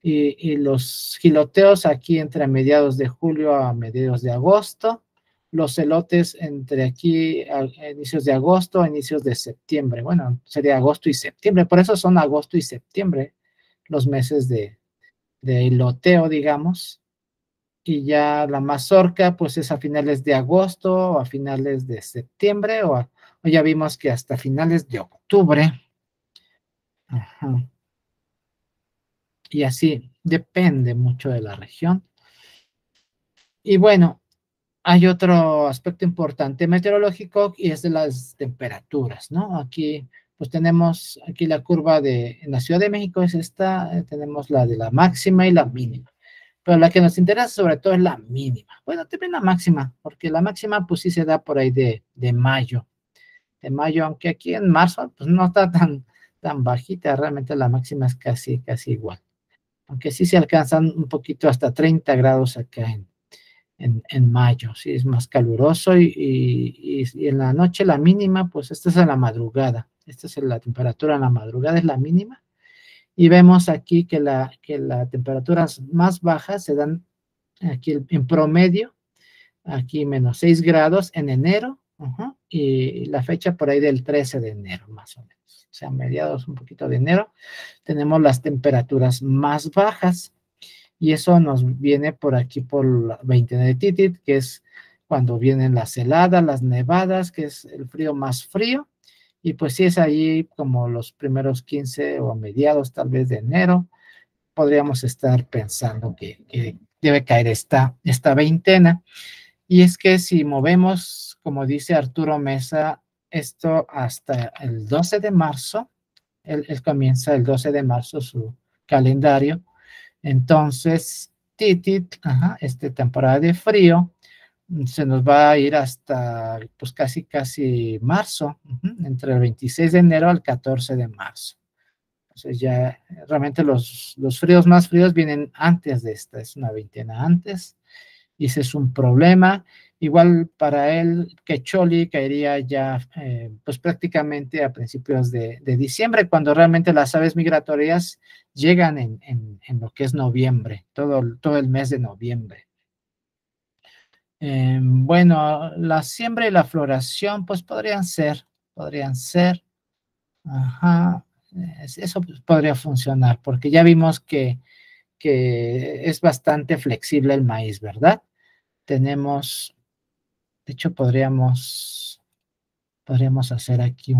y los giloteos aquí entre mediados de julio a mediados de agosto, los elotes entre aquí a inicios de agosto a inicios de septiembre. Bueno, sería agosto y septiembre, por eso son agosto y septiembre los meses de eloteo, digamos. Y ya la mazorca, pues es a finales de agosto o a finales de septiembre o ya vimos que hasta finales de octubre. Ajá. Y así, depende mucho de la región. Y bueno, hay otro aspecto importante meteorológico y es de las temperaturas, ¿no? Aquí, pues tenemos aquí la curva en la Ciudad de México es esta, tenemos la de la máxima y la mínima. Pero la que nos interesa sobre todo es la mínima. Bueno, también la máxima, porque la máxima pues sí se da por ahí de mayo. De mayo, aunque aquí en marzo pues no está tan bajita, realmente la máxima es casi igual. Aunque sí se alcanzan un poquito hasta 30 grados acá en mayo, sí es más caluroso y en la noche la mínima, pues esta es en la madrugada. Esta es la temperatura en la madrugada, es la mínima. Y vemos aquí que las temperaturas más bajas se dan aquí en promedio, aquí menos 6 grados en enero, y la fecha por ahí del 13 de enero, más o menos. O sea, mediados un poquito de enero, tenemos las temperaturas más bajas, y eso nos viene por aquí por la veintena de Titit, que es cuando vienen las heladas, las nevadas, que es el frío más frío, y pues sí es ahí como los primeros 15 o mediados tal vez de enero, podríamos estar pensando que debe caer esta veintena. Y es que si movemos, como dice Arturo Mesa, esto hasta el 12 de marzo, él comienza el 12 de marzo su calendario, entonces Titit, temporada de frío, se nos va a ir hasta pues casi marzo, entre el 26 de enero al 14 de marzo. Entonces ya realmente los fríos más fríos vienen antes de esta, es una veintena antes, y ese es un problema. Igual para él, Quecholi caería ya pues prácticamente a principios de diciembre, cuando realmente las aves migratorias llegan en lo que es noviembre, todo el mes de noviembre. Bueno, la siembra y la floración pues podrían ser. Ajá, eso pues, podría funcionar, porque ya vimos que es bastante flexible el maíz, ¿verdad? Tenemos, de hecho, podríamos hacer aquí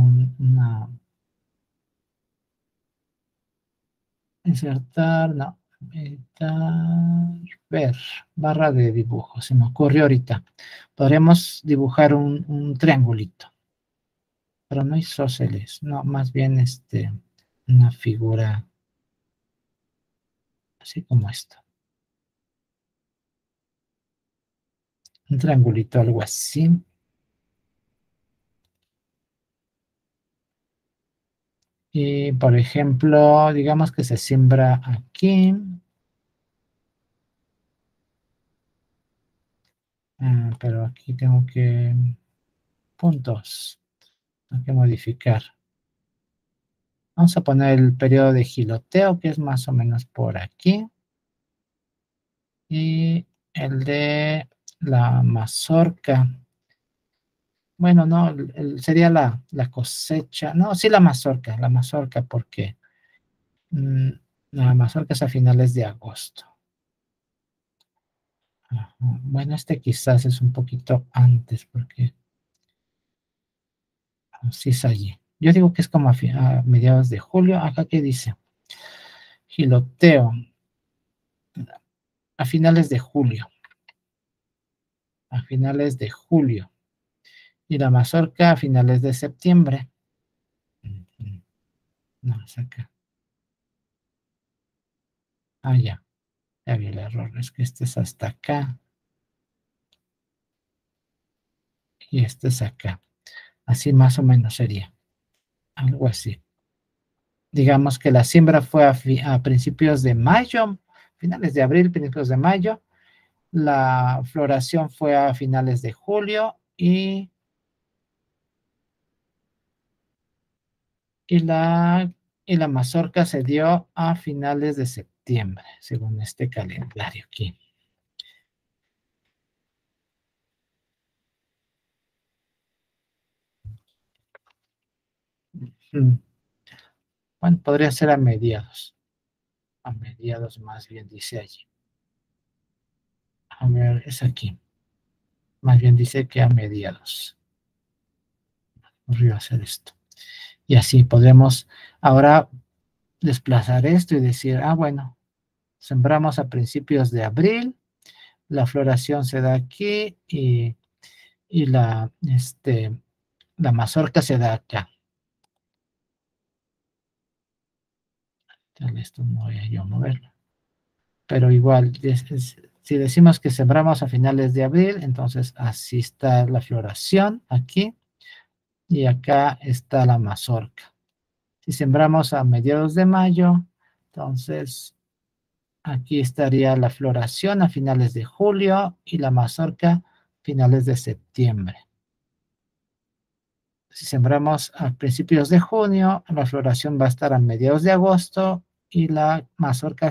insertar, no. Ver, barra de dibujo, se me ocurrió ahorita. Podríamos dibujar un triangulito, pero no isósceles, no, más bien una figura así como esto. Un triangulito, algo así. Y, por ejemplo, digamos que se siembra aquí. Pero aquí tengo que... puntos. Tengo que modificar. Vamos a poner el periodo de giloteo, que es más o menos por aquí. Y el de la mazorca. Bueno, no, sería la cosecha. No, sí, la mazorca, porque mm, la mazorca es a finales de agosto. Ajá. Bueno, quizás es un poquito antes, porque sí es allí. Yo digo que es como a mediados de julio. Acá, ¿qué dice? Giloteo. A finales de julio. A finales de julio. Y la mazorca a finales de septiembre. No, es acá. Ah, ya. Ya vi el error. Es que este es hasta acá. Y este es acá. Así más o menos sería. Algo así. Digamos que la siembra fue a principios de mayo, finales de abril, principios de mayo. La floración fue a finales de julio y la mazorca se dio a finales de septiembre, según este calendario aquí. Bueno, podría ser a mediados más bien dice allí. A ver, es aquí, más bien dice que a mediados. Ocurrió hacer esto. Y así podremos ahora desplazar esto y decir, bueno, sembramos a principios de abril, la floración se da aquí y la mazorca se da acá. Esto no voy a yo moverlo. Pero igual, si decimos que sembramos a finales de abril, entonces así está la floración aquí y acá está la mazorca. Si sembramos a mediados de mayo, entonces aquí estaría la floración a finales de julio y la mazorca a finales de septiembre. Si sembramos a principios de junio, la floración va a estar a mediados de agosto y la mazorca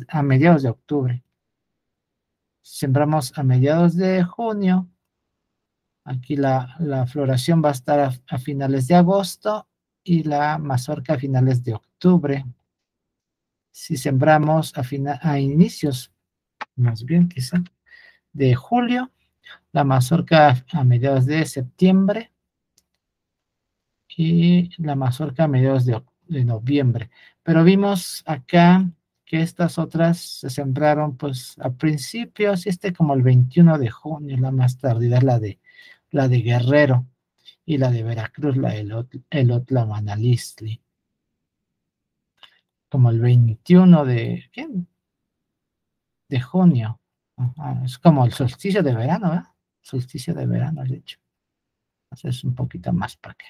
a mediados de octubre. Si sembramos a mediados de junio, aquí la floración va a estar a finales de agosto y la mazorca a finales de octubre. Si sembramos a inicios, más bien quizá, de julio, la mazorca a mediados de septiembre y la mazorca a mediados de noviembre. Pero vimos acá que estas otras se sembraron pues a principios, como el 21 de junio, la más tardía, la de Guerrero y la de Veracruz, la Elotla Manalistli, como el 21 de junio. Ajá, es como el solsticio de verano, ¿verdad? Solsticio de verano, de hecho. Entonces, un poquito más para que.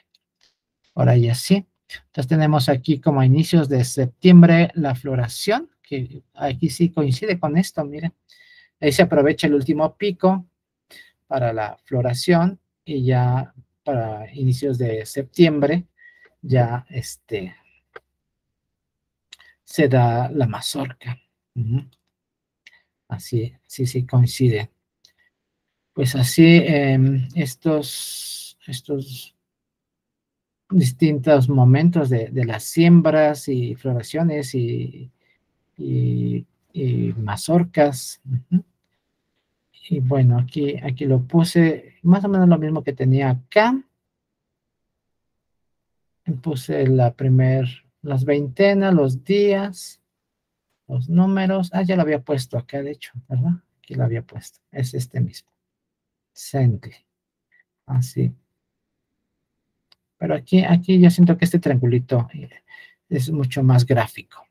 Ahora ya sí. Entonces, tenemos aquí como a inicios de septiembre la floración, que aquí sí coincide con esto, miren. Ahí se aprovecha el último pico para la floración y ya para inicios de septiembre ya se da la mazorca. Así, sí, sí coincide. Pues así, estos distintos momentos de las siembras y floraciones y, y mazorcas. Y bueno, aquí lo puse más o menos lo mismo que tenía acá. Puse las veintenas, los días. Los números, ya lo había puesto acá, de hecho, ¿verdad? Aquí lo había puesto, es este mismo. Senti. Así. Pero aquí yo siento que este triangulito es mucho más gráfico.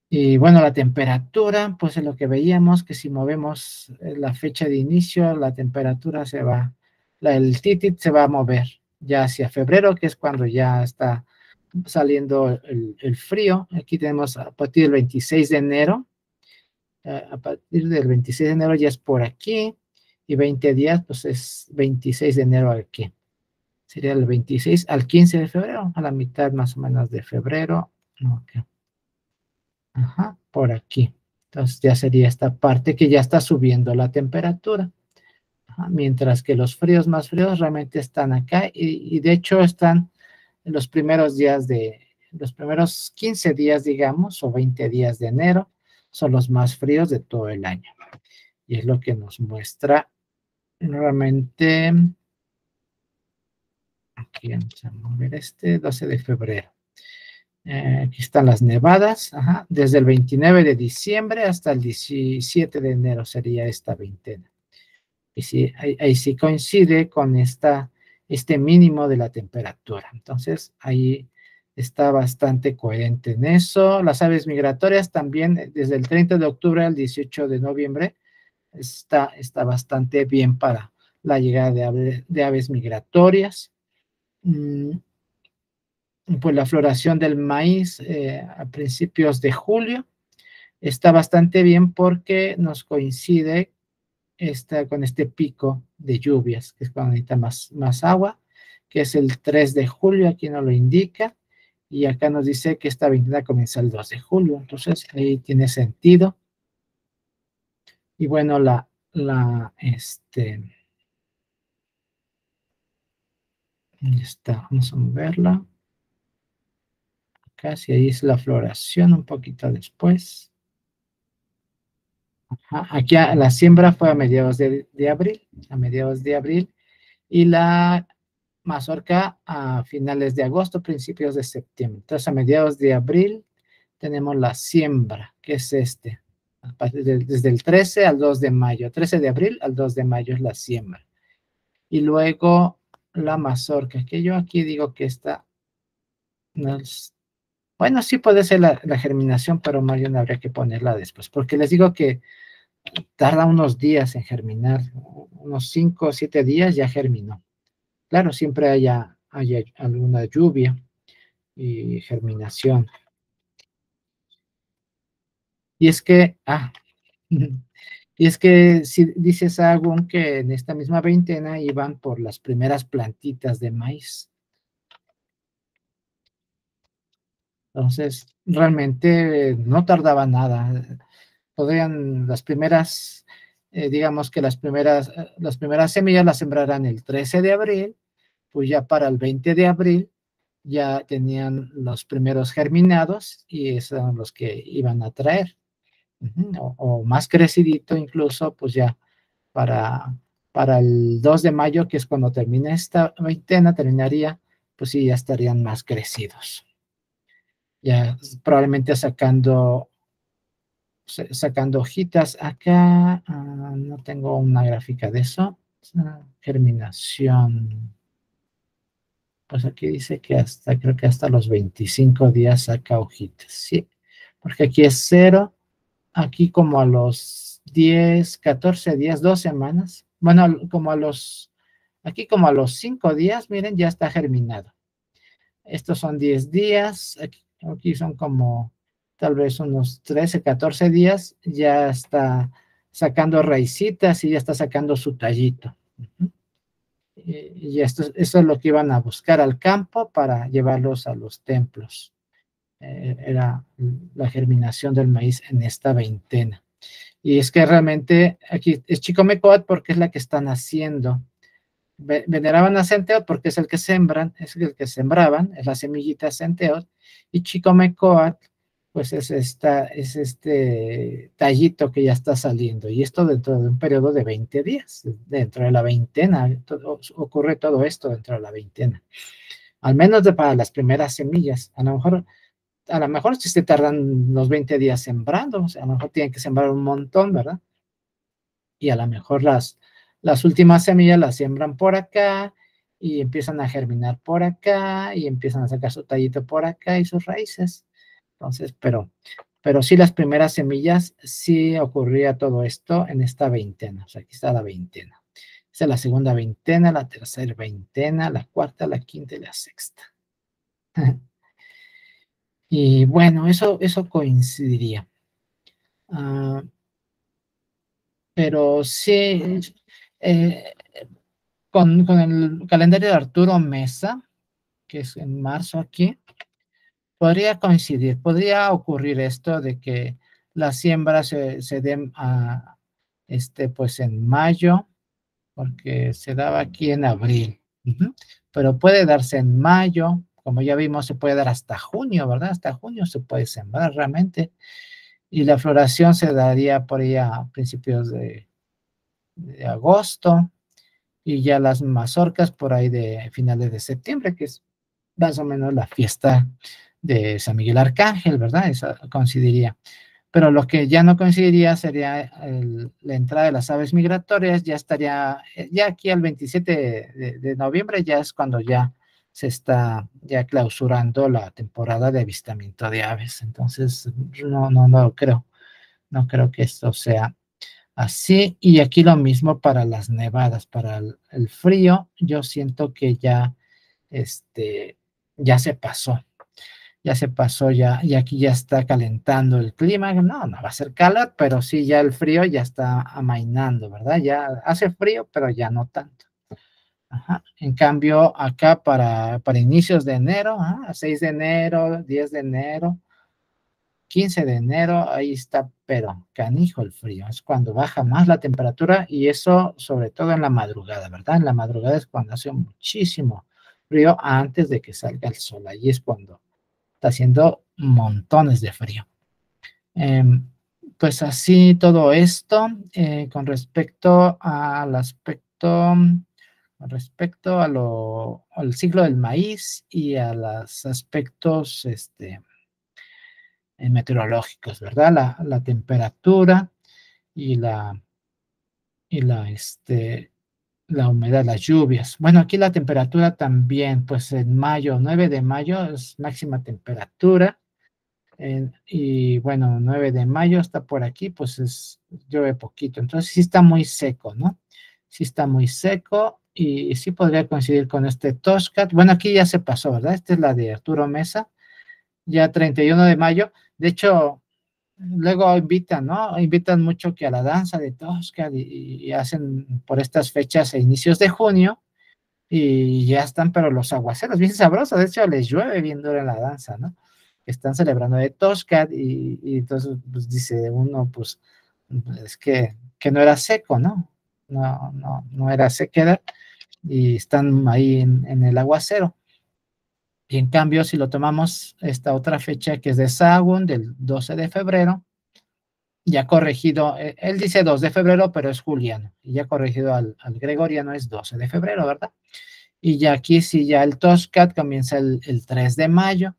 Y bueno, la temperatura, pues es lo que veíamos, que si movemos la fecha de inicio, la temperatura se va, el titit se va a mover ya hacia febrero, que es cuando ya está saliendo el frío. Aquí tenemos a partir del 26 de enero, a partir del 26 de enero ya es por aquí, y 20 días, pues es 26 de enero aquí. Sería el 26 al 15 de febrero, a la mitad más o menos de febrero. Okay. Ajá, por aquí. Entonces ya sería esta parte que ya está subiendo la temperatura. Ajá, mientras que los fríos más fríos realmente están acá y de hecho están en los primeros días los primeros 15 días, digamos, o 20 días de enero, son los más fríos de todo el año. Y es lo que nos muestra nuevamente, aquí vamos a mover 12 de febrero. Aquí están las nevadas, desde el 29 de diciembre hasta el 17 de enero sería esta veintena. Y sí, ahí sí coincide con este mínimo de la temperatura. Entonces, ahí está bastante coherente en eso. Las aves migratorias también, desde el 30 de octubre al 18 de noviembre, está bastante bien para la llegada de aves migratorias. Pues la floración del maíz a principios de julio está bastante bien porque nos coincide con este pico de lluvias, que es cuando necesita más agua, que es el 3 de julio, aquí nos lo indica, y acá nos dice que esta veintena comienza el 2 de julio, entonces ahí tiene sentido. Y bueno, vamos a moverla. Casi ahí es la floración, un poquito después. Aquí la siembra fue a mediados de abril, y la mazorca a finales de agosto, principios de septiembre. Entonces, a mediados de abril tenemos la siembra, que es desde el 13 al 2 de mayo, 13 de abril al 2 de mayo es la siembra. Y luego la mazorca, que yo aquí digo que bueno, sí puede ser la germinación, pero más bien habría que ponerla después, porque les digo que tarda unos días en germinar, unos 5 o 7 días ya germinó. Claro, siempre haya alguna lluvia y germinación. Y es que, y es que si dice Sahagún que en esta misma veintena iban por las primeras plantitas de maíz. Entonces, realmente no tardaba nada. Podrían las primeras, digamos que las primeras semillas las sembrarán el 13 de abril, pues ya para el 20 de abril ya tenían los primeros germinados y esos son los que iban a traer. O más crecidito incluso, pues ya para el 2 de mayo, que es cuando termina esta veintena, terminaría, pues sí, ya estarían más crecidos. Ya probablemente sacando hojitas. Acá no tengo una gráfica de eso. Germinación. Pues aquí dice que creo que hasta los 25 días saca hojitas. Sí, porque aquí es 0. Aquí como a los 10, 14 días, 2 semanas. Bueno, aquí como a los 5 días, miren, ya está germinado. Estos son 10 días. Aquí son como tal vez unos 13, 14 días. Ya está sacando raicitas y ya está sacando su tallito. Y eso es lo que iban a buscar al campo para llevarlos a los templos. Era la germinación del maíz en esta veintena. Y es que realmente aquí es Chicomecoatl porque es la que están haciendo. Veneraban a Centeotl porque es el que sembran, es el que sembraban, es la semillita Centeotl, y Chicomecoatl pues es este tallito que ya está saliendo, y esto dentro de un periodo de 20 días, dentro de la veintena, ocurre todo esto dentro de la veintena, al menos para las primeras semillas. A lo mejor a lo mejor si se tardan los 20 días sembrando, o sea, a lo mejor tienen que sembrar un montón, ¿verdad? Y a lo mejor las últimas semillas las siembran por acá y empiezan a germinar por acá y empiezan a sacar su tallito por acá y sus raíces. Entonces, pero sí las primeras semillas, sí ocurría todo esto en esta veintena. O sea, aquí está la veintena. Esta es la segunda veintena, la tercera veintena, la cuarta, la quinta y la sexta. Y bueno, eso coincidiría. Pero sí, eh, con el calendario de Arturo Mesa, que es en marzo aquí, podría coincidir, podría ocurrir esto de que las siembras se den pues en mayo, porque se daba aquí en abril. Pero puede darse en mayo, como ya vimos, se puede dar hasta junio, ¿verdad? Hasta junio se puede sembrar realmente. Y la floración se daría por ahí a principios de agosto, y ya las mazorcas por ahí de finales de septiembre, que es más o menos la fiesta de San Miguel Arcángel, ¿verdad? Eso coincidiría. Pero lo que ya no coincidiría sería la entrada de las aves migratorias, ya estaría, ya aquí al 27 de noviembre ya es cuando ya se está ya clausurando la temporada de avistamiento de aves. Entonces, no creo, no creo que esto sea así. Y aquí lo mismo para las nevadas, para el frío, yo siento que ya, ya se pasó, ya, y aquí ya está calentando el clima. No va a ser calor, pero sí ya el frío ya está amainando, ¿verdad? Ya hace frío, pero ya no tanto. Ajá. En cambio, acá para inicios de enero, 6 de enero, 10 de enero, 15 de enero, ahí está, pero canijo el frío, es cuando baja más la temperatura y eso sobre todo en la madrugada, ¿verdad? En la madrugada es cuando hace muchísimo frío antes de que salga el sol, ahí es cuando está haciendo montones de frío. Pues así todo esto con respecto al aspecto, con respecto al ciclo del maíz y a los aspectos, meteorológicos, ¿verdad? La temperatura y la humedad, las lluvias. Bueno, aquí la temperatura también, pues en mayo, 9 de mayo es máxima temperatura. Y bueno, 9 de mayo está por aquí, pues llueve poquito. Entonces sí está muy seco, ¿no? Sí está muy seco y sí podría coincidir con este Toscat. Bueno, aquí ya se pasó, ¿verdad? Esta es la de Arturo Mesa, ya 31 de mayo. De hecho, luego invitan, ¿no? Invitan mucho que a la danza de Tosca y hacen por estas fechas a inicios de junio y ya están, pero los aguaceros bien sabrosos, de hecho les llueve bien duro en la danza, ¿no? Están celebrando de Tosca y entonces pues dice uno, pues es que no era seco, ¿no? No era sequedad y están ahí en el aguacero. Y en cambio, si lo tomamos esta otra fecha que es de Sahagún, del 12 de febrero, ya corregido, él dice 2 de febrero, pero es juliano, y ya corregido al gregoriano es 12 de febrero, ¿verdad? Y ya aquí sí, ya el Toscat comienza el 3 de mayo,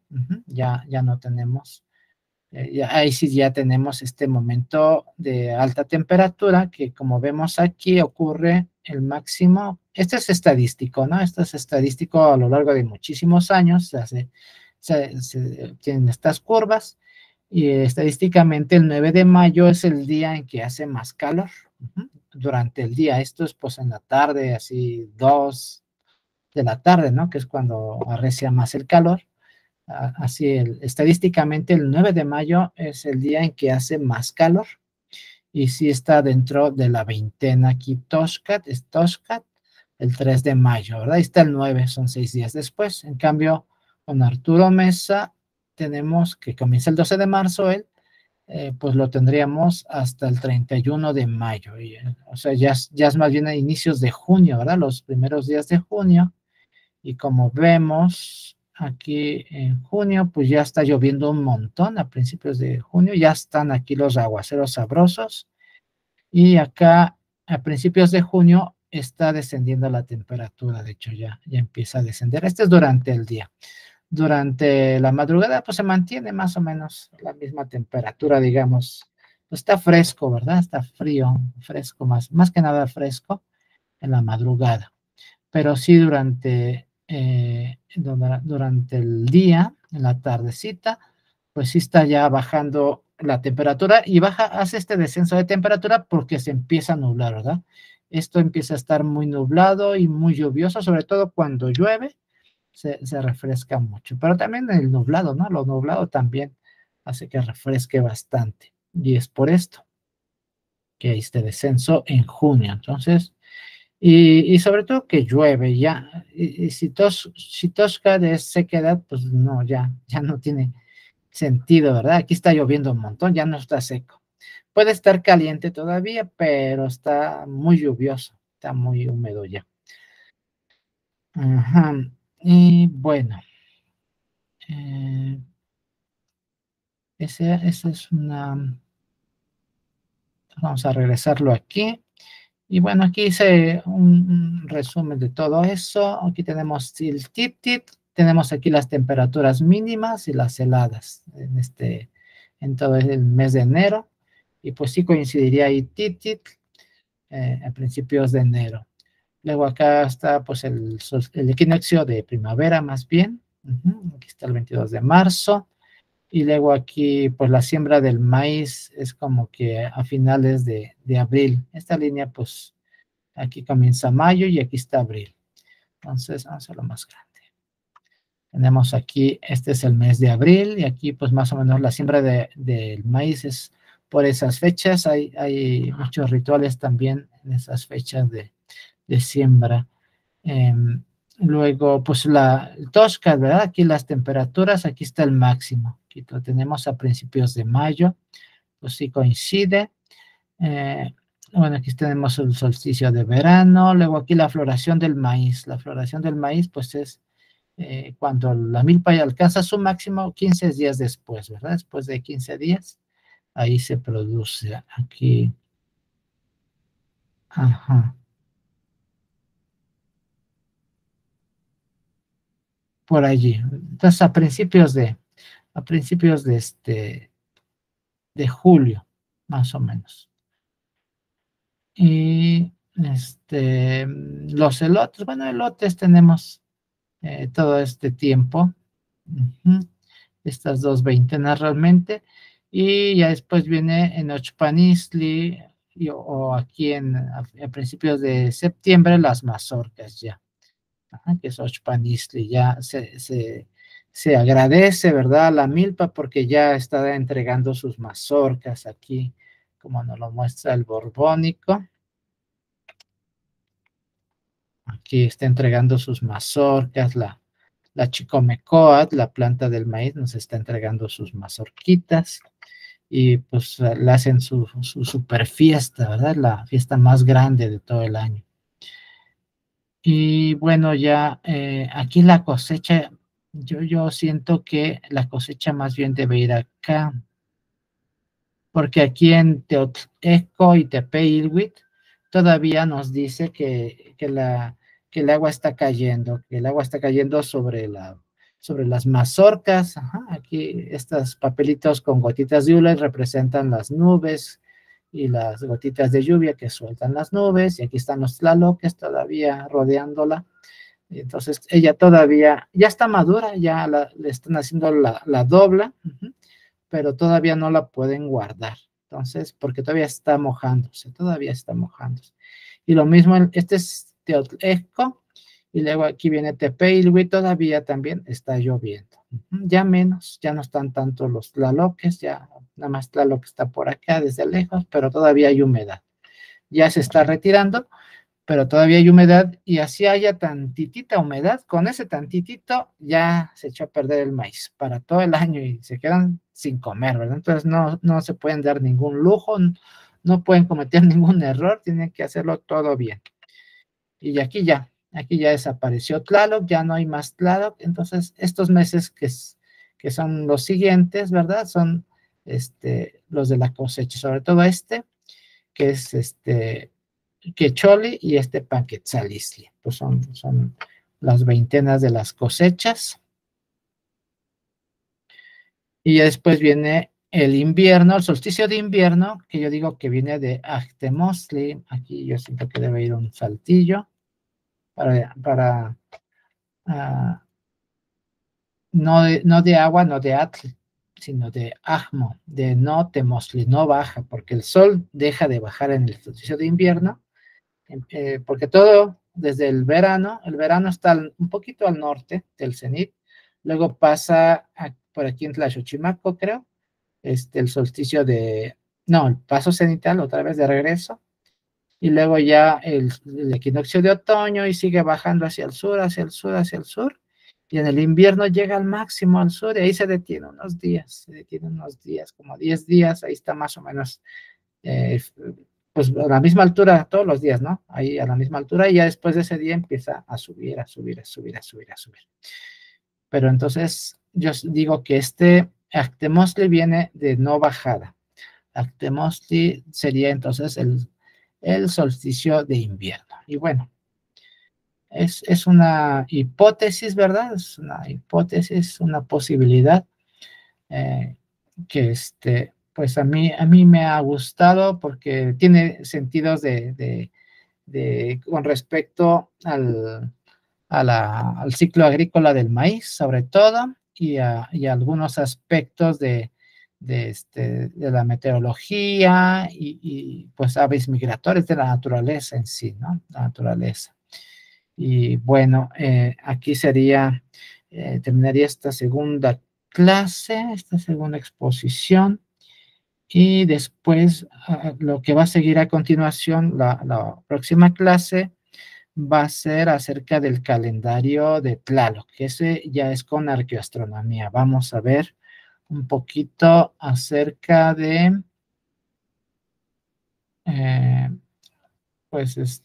ya no tenemos, ahí sí ya tenemos este momento de alta temperatura, que como vemos aquí ocurre el máximo, este es estadístico, ¿no? Esto es estadístico a lo largo de muchísimos años, se tienen estas curvas, y estadísticamente el 9 de mayo es el día en que hace más calor durante el día. Esto es pues en la tarde, así 2 de la tarde, ¿no? Que es cuando arrecia más el calor. Así, estadísticamente el 9 de mayo es el día en que hace más calor. Y sí está dentro de la veintena aquí Toscat, es Toscat, el 3 de mayo, ¿verdad? Ahí está el 9, son 6 días después. En cambio, con Arturo Mesa tenemos que comienza el 12 de marzo, él, pues lo tendríamos hasta el 31 de mayo. O sea, ya es más bien a inicios de junio, ¿verdad? Los primeros días de junio. Y como vemos aquí en junio, pues ya está lloviendo un montón a principios de junio. Ya están aquí los aguaceros sabrosos. Y acá a principios de junio está descendiendo la temperatura. De hecho, ya empieza a descender. Este es durante el día. Durante la madrugada, pues se mantiene más o menos la misma temperatura, digamos. Pues está fresco, ¿verdad? Está frío, fresco, más que nada fresco en la madrugada. Pero sí durante el día, en la tardecita, pues sí está ya bajando la temperatura y hace este descenso de temperatura porque se empieza a nublar, ¿verdad? Esto empieza a estar muy nublado y muy lluvioso, sobre todo cuando llueve, se refresca mucho. Pero también el nublado, ¿no? Lo nublado también hace que refresque bastante. Y es por esto que hay este descenso en junio. Entonces, y sobre todo que llueve ya. Y si Tosca de sequedad, pues no, ya no tiene sentido, ¿verdad? Aquí está lloviendo un montón, ya no está seco. Puede estar caliente todavía, pero está muy lluvioso, está muy húmedo ya. Ajá. Y bueno, eh, esa es una... Vamos a regresarlo aquí. Y bueno, aquí hice un resumen de todo eso. Aquí tenemos el tip, tenemos aquí las temperaturas mínimas y las heladas en todo el mes de enero. Y pues sí coincidiría ahí tip a principios de enero. Luego acá está pues el equinoccio de primavera más bien. Aquí está el 22 de marzo. Y luego aquí, pues la siembra del maíz es como que a finales de abril. Esta línea, pues aquí comienza mayo y aquí está abril. Entonces, vamos a hacerlo más grande. Tenemos aquí, este es el mes de abril y aquí, pues más o menos la siembra del maíz es por esas fechas. Hay muchos rituales también en esas fechas de siembra. Luego, pues la tosca, ¿verdad? Aquí las temperaturas, aquí está el máximo. Aquí lo tenemos a principios de mayo, pues sí coincide. Bueno, aquí tenemos el solsticio de verano, luego aquí la floración del maíz. La floración del maíz, pues es cuando la milpa ya alcanza su máximo 15 días después, ¿verdad? Después de 15 días, ahí se produce. Aquí, ajá, por allí. Entonces, a principios de julio, más o menos. Y los elotes, bueno, elotes tenemos todo este tiempo, estas dos veintenas realmente, y ya después viene en Ochpanistli o aquí a principios de septiembre las mazorcas ya, que es Ochpanistli, ya se agradece, ¿verdad? A la milpa porque ya está entregando sus mazorcas aquí, como nos lo muestra el borbónico. Aquí está entregando sus mazorcas, la chicomecoat, la planta del maíz, nos está entregando sus mazorquitas y pues le hacen su super fiesta, ¿verdad? La fiesta más grande de todo el año. Y bueno, ya aquí la cosecha, yo siento que la cosecha más bien debe ir acá, porque aquí en Teoteco y Tepeilhuit todavía nos dice que el agua está cayendo, que el agua está cayendo sobre las mazorcas. Ajá, aquí estos papelitos con gotitas de hule representan las nubes y las gotitas de lluvia que sueltan las nubes, y aquí están los tlaloques todavía rodeándola. Entonces ella todavía, ya está madura, ya le están haciendo la dobla, pero todavía no la pueden guardar. Entonces, porque todavía está mojándose. Y lo mismo, este es Teotlesco, y luego aquí viene Tepeilhui, todavía también está lloviendo. Ya menos, ya no están tanto los tlaloques, ya nada más Tlaloc está por acá desde lejos, pero todavía hay humedad. Ya se está retirando, pero todavía hay humedad, y así haya tantitita humedad, con ese tantitito ya se echó a perder el maíz para todo el año y se quedan sin comer, ¿verdad? Entonces no se pueden dar ningún lujo, no pueden cometer ningún error, tienen que hacerlo todo bien. Y aquí ya desapareció Tlaloc, ya no hay más Tlaloc, entonces estos meses que son los siguientes, ¿verdad? Son los de la cosecha, sobre todo que es Quecholi y Panquetzalizli, pues son las veintenas de las cosechas. Y ya después viene el invierno, el solsticio de invierno, que yo digo que viene de Ahtemosli. Aquí yo siento que debe ir un saltillo para no de agua, no de Atl, sino de Ahmo, de no Temosli, no baja, porque el sol deja de bajar en el solsticio de invierno, porque todo desde el verano está un poquito al norte del cenit, luego pasa por aquí en Tlaxochimaco, creo, el solsticio no, el paso cenital, otra vez de regreso, y luego ya el equinoccio de otoño y sigue bajando hacia el sur, hacia el sur, hacia el sur, y en el invierno llega al máximo al sur y ahí se detiene unos días, como 10 días, ahí está más o menos, pues a la misma altura todos los días, ¿no? Ahí a la misma altura y ya después de ese día empieza a subir, a subir, a subir, a subir, a subir. Pero entonces yo digo que Actemosli viene de no bajada. Actemosli sería entonces el solsticio de invierno. Y bueno, es una hipótesis, ¿verdad? Es una hipótesis, una posibilidad que pues a mí me ha gustado porque tiene sentidos con respecto al ciclo agrícola del maíz, sobre todo, y a algunos aspectos de la meteorología y pues aves migratorias de la naturaleza en sí, ¿no? La naturaleza. Y bueno, aquí terminaría esta segunda clase, esta segunda exposición, y después lo que va a seguir a continuación, la próxima clase, va a ser acerca del calendario de Tlaloc, que ese ya es con arqueoastronomía. Vamos a ver un poquito acerca de, pues,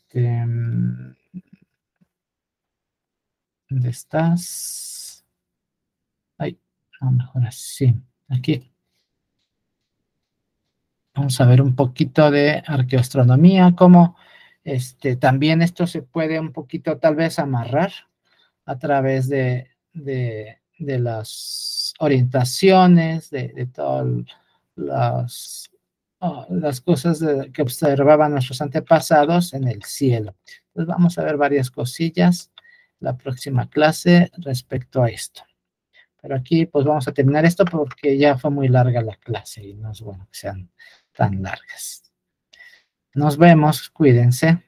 ¿dónde estás? Ay, no, mejor así, aquí. Vamos a ver un poquito de arqueoastronomía, cómo también esto se puede un poquito tal vez amarrar a través de las orientaciones, de todas las cosas que observaban nuestros antepasados en el cielo. Entonces vamos a ver varias cosillas la próxima clase respecto a esto. Pero aquí pues vamos a terminar esto porque ya fue muy larga la clase y no es bueno que sean tan largas. Nos vemos, cuídense.